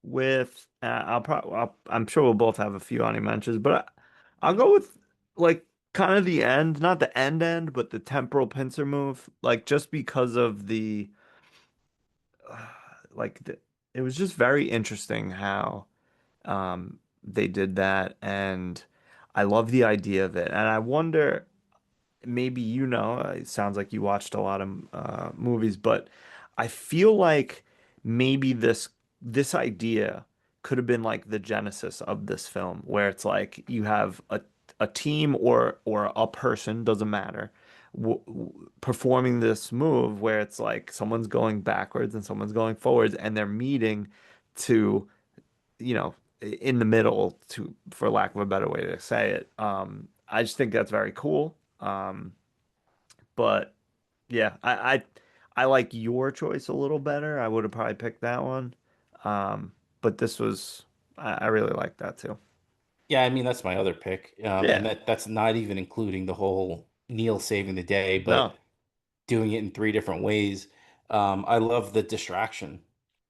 with I'm sure we'll both have a few honorable mentions, but I'll go with like kind of the end, not the end, but the temporal pincer move, like just because of the uh, like the, it was just very interesting how they did that, and I love the idea of it, and I wonder. Maybe it sounds like you watched a lot of movies, but I feel like maybe this idea could have been like the genesis of this film, where it's like you have a team or a person, doesn't matter, performing this move where it's like someone's going backwards and someone's going forwards, and they're meeting to in the middle, to for lack of a better way to say it. I just think that's very cool. But yeah, I like your choice a little better. I would have probably picked that one. But this was I really like that too. Yeah, I mean that's my other pick, and Yeah. that's not even including the whole Neil saving the day, but No. doing it in three different ways. I love the distraction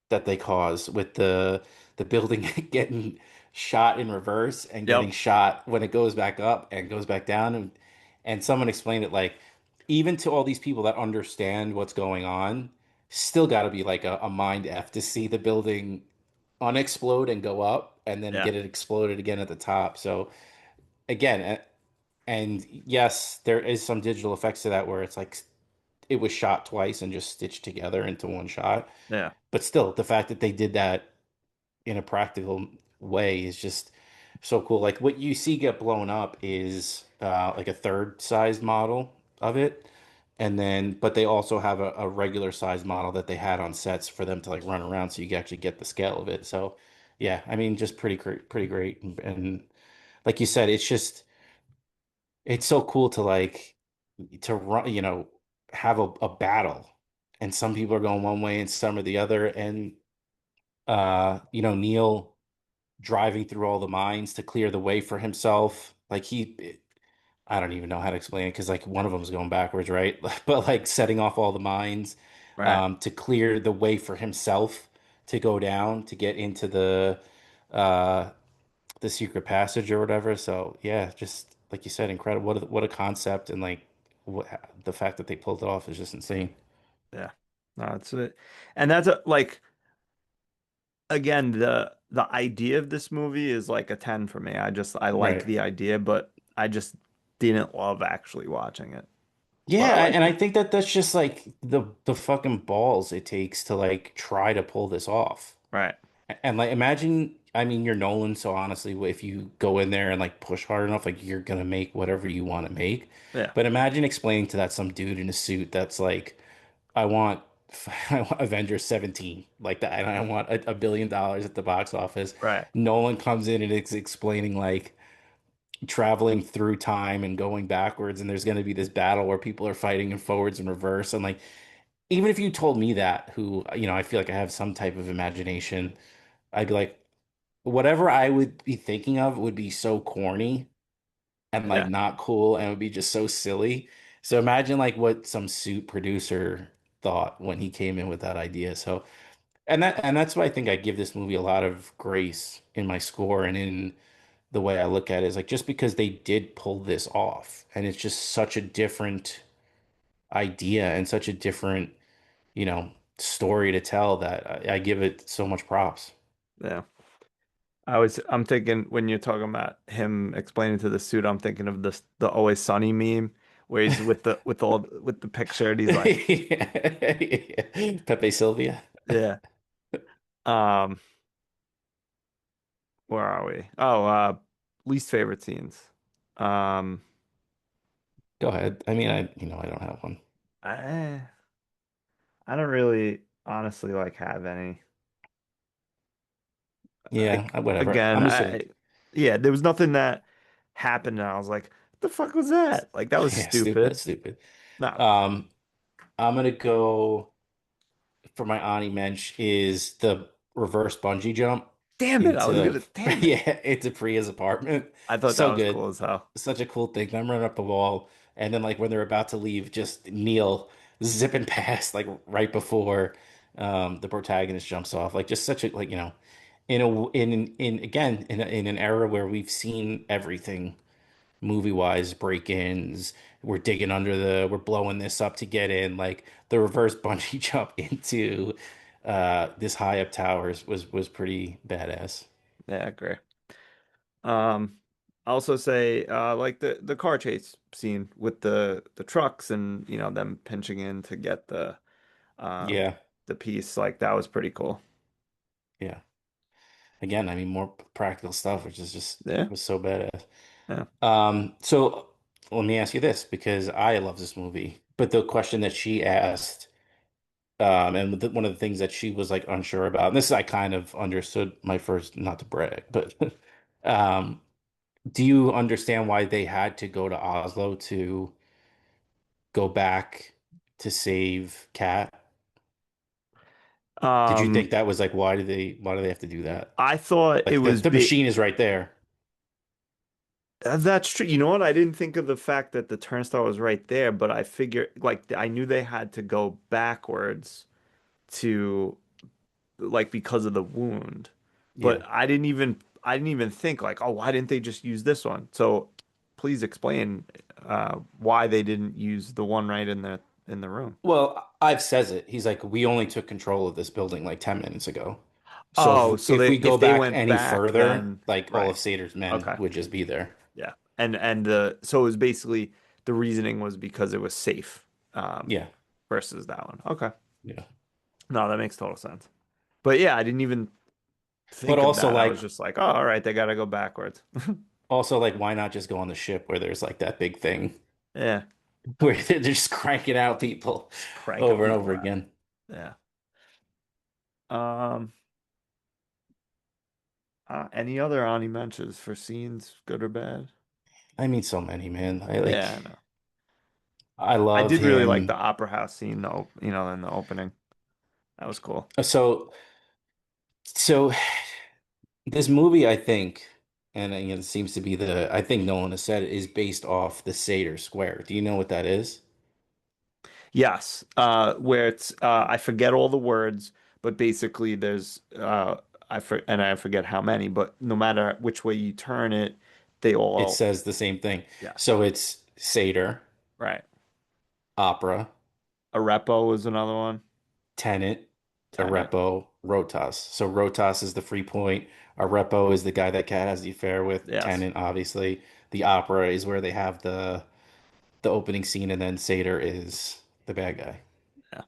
that they cause with the building getting shot in reverse and getting Yep. shot when it goes back up and goes back down, and someone explained it like, even to all these people that understand what's going on, still got to be like a mind F to see the building unexplode and go up and then Yeah. get it exploded again at the top. So again, and yes, there is some digital effects to that where it's like it was shot twice and just stitched together into one shot. Yeah. But still, the fact that they did that in a practical way is just so cool. Like what you see get blown up is like a third sized model of it. And then, but they also have a regular size model that they had on sets for them to like run around so you can actually get the scale of it. So, yeah, I mean, just pretty great. And like you said, it's just, it's so cool to like, to run, have a battle. And some people are going one way and some are the other. And, Neil driving through all the mines to clear the way for himself. Like I don't even know how to explain it because like one of them is going backwards, right? But like setting off all the mines Right. to clear the way for himself to go down to get into uh, the secret passage or whatever. So yeah, just like you said, incredible. What a concept and like what, the fact that they pulled it off is just insane. Yeah. No, that's it. And that's a, like again, the idea of this movie is like a 10 for me. I like Right. the idea, but I just didn't love actually watching it. But Yeah, I and liked I it. think that that's just like the fucking balls it takes to like try to pull this off. Right. And like imagine, I mean, you're Nolan, so honestly, if you go in there and like push hard enough, like you're gonna make whatever you want to make. Yeah. But imagine explaining to that some dude in a suit that's like, I want, I want Avengers 17 like that, and I want a billion dollars at the box office. Right. Nolan comes in and it's explaining like traveling through time and going backwards, and there's gonna be this battle where people are fighting in forwards and reverse, and like even if you told me that, who I feel like I have some type of imagination, I'd be like whatever I would be thinking of would be so corny and like Yeah. not cool and would be just so silly. So imagine like what some suit producer thought when he came in with that idea. So and that's why I think I give this movie a lot of grace in my score and in the way I look at it is like just because they did pull this off and it's just such a different idea and such a different, story to tell that I give it so much props. Yeah. I'm thinking when you're talking about him explaining to the suit, I'm thinking of the Always Sunny meme where he's with the picture and he's like, Pepe Sylvia. yeah. Um, where are we? Oh, least favorite scenes. Um, Go ahead. I mean, I don't have one. I I don't really honestly like have any. Yeah, Like whatever. again, I'm just gonna, yeah, there was nothing that happened and I was like, what the fuck was that? Like that was yeah, stupid. stupid. That's stupid. No, Um, I'm gonna go for my Ani Mensch is the reverse bungee jump damn it, I was into, gonna damn it. yeah, into Priya's apartment. I thought that So was cool good. as hell. Such a cool thing. Them running up the wall, and then like when they're about to leave, just Neil zipping past like right before the protagonist jumps off. Like just such a like in again in an era where we've seen everything movie wise, break-ins, we're blowing this up to get in. Like the reverse bungee jump into this high up towers was pretty badass. Yeah, great. Um, I also say like the car chase scene with the trucks and them pinching in to get um Yeah, the piece, like that was pretty cool. yeah. Again, I mean more practical stuff, which is just Yeah, was so badass. yeah. So let me ask you this because I love this movie, but the question that she asked, and one of the things that she was like unsure about, and this I kind of understood my first, not to brag, but um, do you understand why they had to go to Oslo to go back to save Kat? Did you think Um, that was like why do they have to do that? I thought it Like the was the big. machine is right there. That's true. You know what? I didn't think of the fact that the turnstile was right there, but I figured like I knew they had to go backwards to like because of the wound. Yeah. But I didn't even think like, oh, why didn't they just use this one? So please explain why they didn't use the one right in the room. Well, Ive says it. He's like, we only took control of this building like 10 minutes ago. So Oh, if so if they we go if they back went any back further, then like all right. of Sator's men Okay. would just be there. Yeah. And so it was basically the reasoning was because it was safe. Um Yeah. versus that one. Okay. Yeah. No, that makes total sense. But yeah, I didn't even But think of also that. I like was just like, oh, all right, they gotta go backwards. why not just go on the ship where there's like that big thing Yeah, where they're just cranking out people just cranking over and people over out. again. Yeah. Um, any other honorary mentions for scenes, good or bad? I mean, so many, man. Yeah, I know. I I love did really like the him. opera house scene, though, in the opening. That was cool. So this movie, I think, and it seems to be I think Nolan has said it, is based off the Seder Square. Do you know what that is? Yes, where it's I forget all the words, but basically there's I forget how many, but no matter which way you turn it, they It all says the same thing. yes, So it's Seder, right. opera, Arepo is another one. tenant, Tenet, arepo, rotas. So rotas is the free point. Arepo is the guy that Cat has the affair with. yes. Tenant, obviously. The opera is where they have the opening scene, and then Seder is the bad guy. Yeah.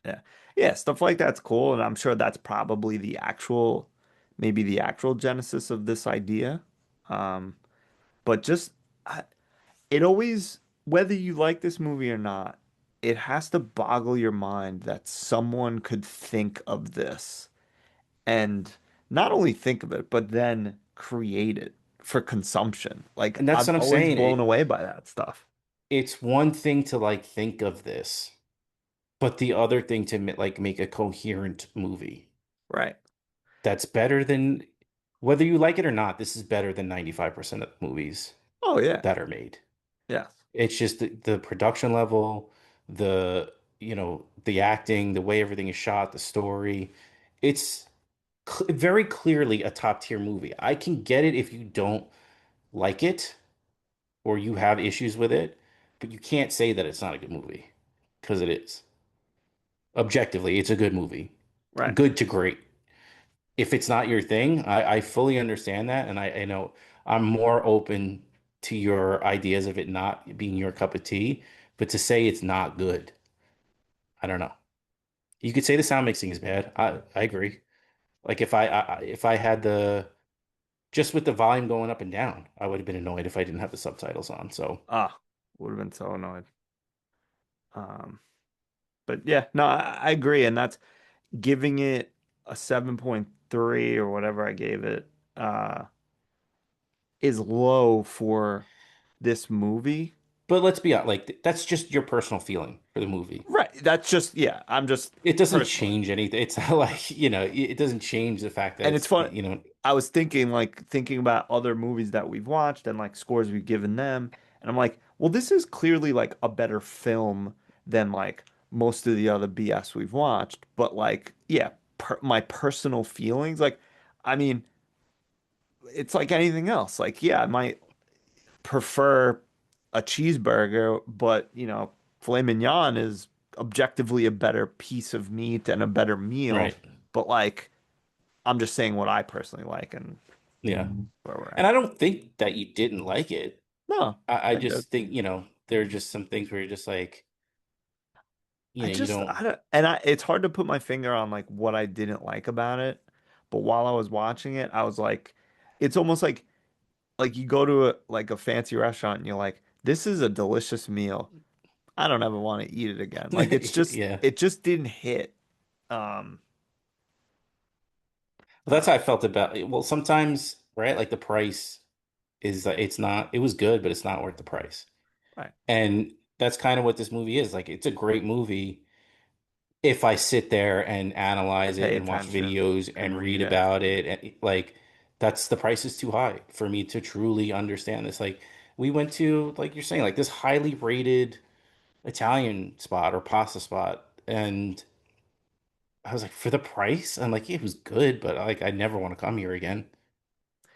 Yeah. Yeah, stuff like that's cool, and I'm sure that's probably maybe the actual genesis of this idea. Um, but just I, it always, whether you like this movie or not, it has to boggle your mind that someone could think of this and not only think of it, but then create it for consumption. Like And that's I'm what I'm always saying. blown away by that stuff. It's one thing to like think of this, but the other thing to like make a coherent movie Right. that's better than whether you like it or not, this is better than 95% of the movies Oh yeah. that are made. Yes. It's just the production level, the the acting, the way everything is shot, the story. It's cl very clearly a top tier movie. I can get it if you don't like it or you have issues with it, but you can't say that it's not a good movie because it is. Objectively, it's a good movie. Right. Good to great. If it's not your thing, I fully understand that, and I know I'm more open to your ideas of it not being your cup of tea, but to say it's not good, I don't know. You could say the sound mixing is bad. I agree. Like if I had the just with the volume going up and down, I would have been annoyed if I didn't have the subtitles on. So Ah, would have been so annoyed. Um, but yeah, no, I agree, and that's giving it a 7.3 or whatever I gave it, is low for this movie. but let's be honest, like that's just your personal feeling for the movie. Right. That's just, yeah, I'm just It doesn't personally. change anything. It's not like, it doesn't change the fact that And it's it's, fun. I was thinking about other movies that we've watched and like scores we've given them. And I'm like, well, this is clearly like a better film than like most of the other BS we've watched. But like, yeah, my personal feelings, like, I mean, it's like anything else. Like, yeah, I might prefer a cheeseburger, but filet mignon is objectively a better piece of meat and a better meal. right. But like, I'm just saying what I personally like and Yeah. where we're And at. I don't think that you didn't like it. No, I I did. just think, there are just some things where you're just like, you don't, I don't, and it's hard to put my finger on like what I didn't like about it. But while I was watching it, I was like, it's almost like you go to a fancy restaurant and you're like, this is a delicious meal. I don't ever want to eat it again. Like yeah. it just didn't hit. Um, Well, that's uh, how I felt about it. Well, sometimes, right? Like the price is like, it's not, it was good, but it's not worth the price. right. And that's kind of what this movie is. Like, it's a great movie if I sit there and analyze it Pay and watch attention videos and and read read it. about it, and like that's the price is too high for me to truly understand this. Like we went to, like you're saying, like this highly rated Italian spot or pasta spot, and I was like, for the price, I'm like, it was good, but like I never want to come here again.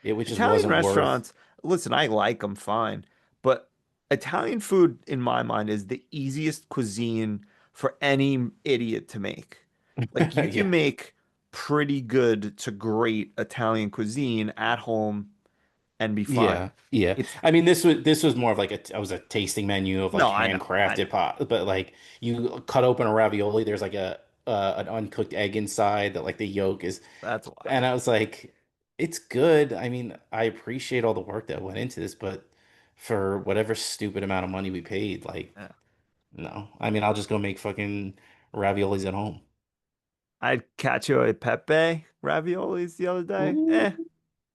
It just Italian wasn't worth. restaurants, listen, I like them fine, but Italian food, in my mind, is the easiest cuisine for any idiot to make. Like, you can Yeah, make pretty good to great Italian cuisine at home and be fine. Yeah, yeah. It's I mean, this was more of like I was a tasting menu of like no, I handcrafted know. pot, but like you cut open a ravioli, there's like a an uncooked egg inside that like the yolk is, That's and wild. I was like, it's good. I mean, I appreciate all the work that went into this, but for whatever stupid amount of money we paid, like, Yeah. no. I mean, I'll just go make fucking raviolis at home. I had cacio e pepe raviolis the other day. Ooh.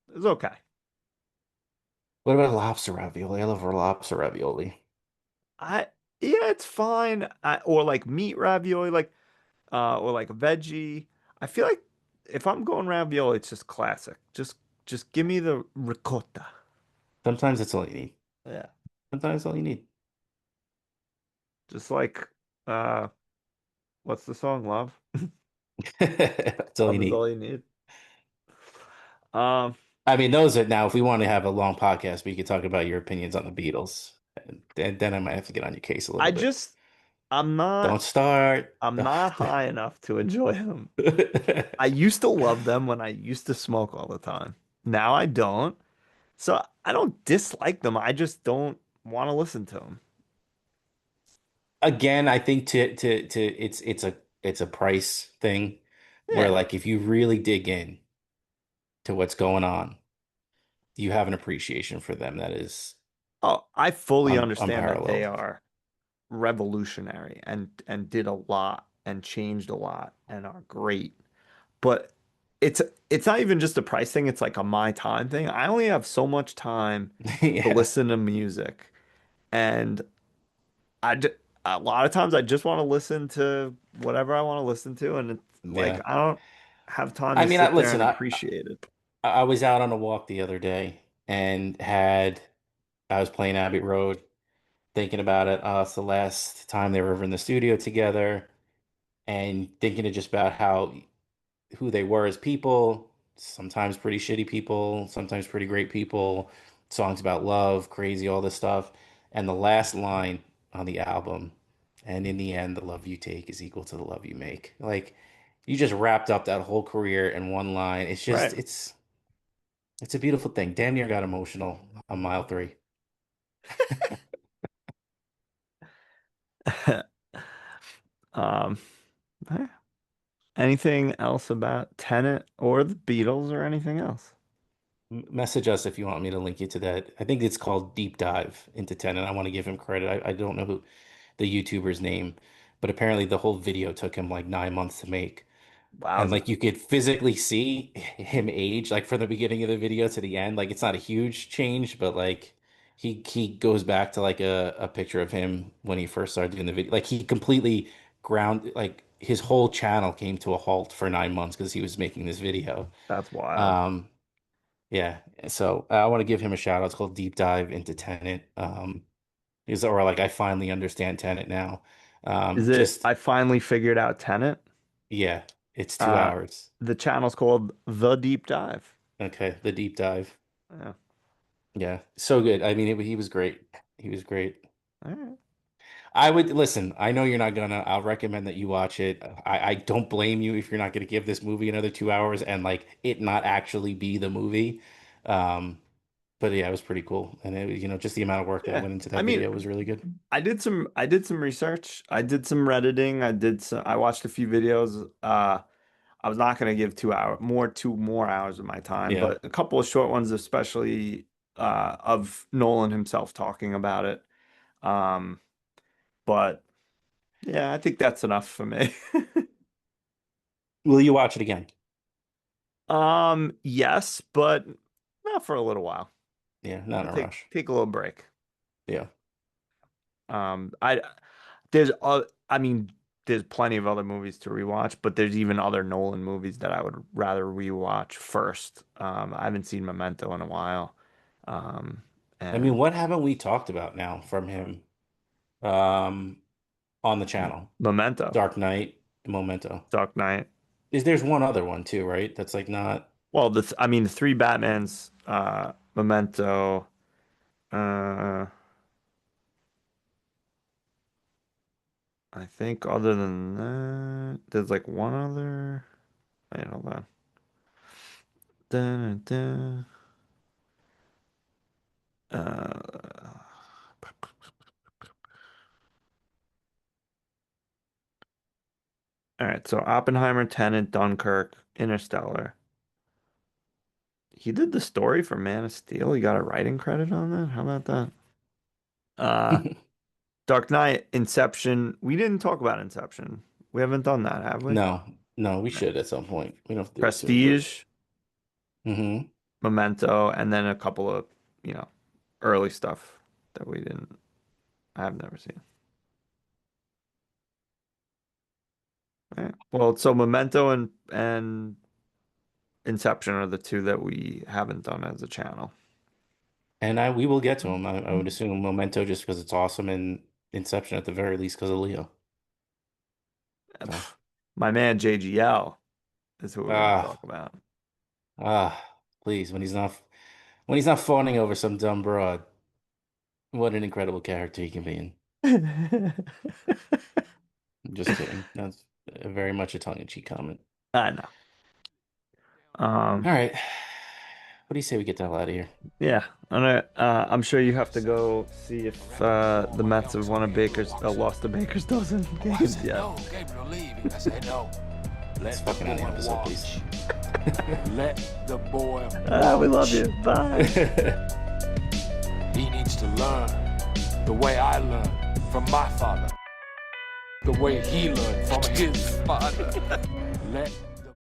It was okay. What about lobster ravioli? I love lobster ravioli. I yeah, it's fine. Or like meat ravioli, like or like a veggie. I feel like if I'm going ravioli, it's just classic. Just give me the ricotta. Sometimes that's all you need. Yeah. Sometimes that's all you need. Just like uh what's the song? Love. That's all you Love is need. all you need. Um, I mean, those are now, if we want to have a long podcast, we could talk about your opinions on the Beatles. And then I might have to get on your case a I little bit. just I'm not Don't start. I'm not high enough to enjoy them. I used to love them when I used to smoke all the time. Now I don't. So I don't dislike them. I just don't want to listen to them. Again, I think to it's a price thing where Yeah. like if you really dig in to what's going on, you have an appreciation for them that is Oh, I fully understand that they unparalleled. are revolutionary and did a lot and changed a lot and are great. But it's it's not even just a price thing, it's like a my time thing. I only have so much time to Yeah. listen to music. And I j- a lot of times I just want to listen to whatever I want to listen to, and it's like Yeah. I don't have time I to mean, sit there listen, and appreciate it. I was out on a walk the other day and I was playing Abbey Road, thinking about it. It's the last time they were ever in the studio together, and thinking of just about how who they were as people, sometimes pretty shitty people, sometimes pretty great people, songs about love, crazy, all this stuff. And the last line on the album, and in the end, the love you take is equal to the love you make. Like you just wrapped up that whole career in one line. It's just Right. it's a beautiful thing. Damn near got emotional on mile three. Um, eh. Anything else about Tenet or the Beatles or anything else? Message us if you want me to link you to that. I think it's called Deep Dive into Tenet. I want to give him credit. I don't know who the YouTuber's name, but apparently the whole video took him like 9 months to make. And Wowza. like you could physically see him age, like from the beginning of the video to the end. Like it's not a huge change, but like he goes back to like a picture of him when he first started doing the video. Like he completely ground like his whole channel came to a halt for 9 months because he was making this video. That's wild. Um, yeah, so I want to give him a shout out. It's called Deep Dive into Tenet. Is or like I finally understand Tenet now. Is it? Just I finally figured out Tenet. yeah, it's two Uh, hours. the channel's called The Deep Dive. Okay, the deep dive. Yeah. Yeah, so good. I mean, he was great. He was great. All right. I would listen. I know you're not gonna. I'll recommend that you watch it. I don't blame you if you're not gonna give this movie another 2 hours and like it not actually be the movie. Um, but yeah, it was pretty cool, and just the amount of work that Yeah. went into I that mean, video was really good. I did some research. I did some Redditing. I watched a few videos. I was not going to give 2 more hours of my time, Yeah. but a couple of short ones, especially of Nolan himself talking about it. Um, but yeah, I think that's enough for me. Will you watch it again? Yes, but not for a little while. Yeah, not in a Take rush. take a little break. Yeah. I there's I mean there's plenty of other movies to rewatch, but there's even other Nolan movies that I would rather rewatch first. I haven't seen Memento in a while. Um, I mean, and what haven't we talked about now from him um on the channel? Memento, Dark Knight, Memento. Dark Knight. There's one other one too, right? That's like not Well, I mean the three Batmans, Memento, uh, I think other than that, there's like one other. Wait, hold on. Dun, dun. Uh, all right, so Oppenheimer, Tenet, Dunkirk, Interstellar. He did the story for Man of Steel. He got a writing credit on that. How about that? Uh, Dark Knight, Inception. We didn't talk about Inception. We haven't done that, have we? No, no, we should at some point. We don't have to do it soon, but Prestige, hmm Memento, and then a couple of, you know, early stuff that we didn't, I've never seen. All right. Well, so Memento and Inception are the two that we haven't done as a channel. And we will get to him. I would assume Memento just because it's awesome, and Inception at the very least because of Leo. So My man JGL is who we're going to ah talk about. please when he's not fawning over some dumb broad, what an incredible character he can be in. I'm just kidding. That's very much a tongue-in-cheek comment. I know. All right. What do you say we get the hell out of here? Yeah, I'm sure you have to go see if the Mets have won lost to Baker's dozen I games said yet. no, Gabriel leaving. I said no. Let's Let the fucking end the boy episode, watch. please. Let the boy We love watch. you. Bye. He needs to learn the way I learned from my father, the way he learned from his father. Let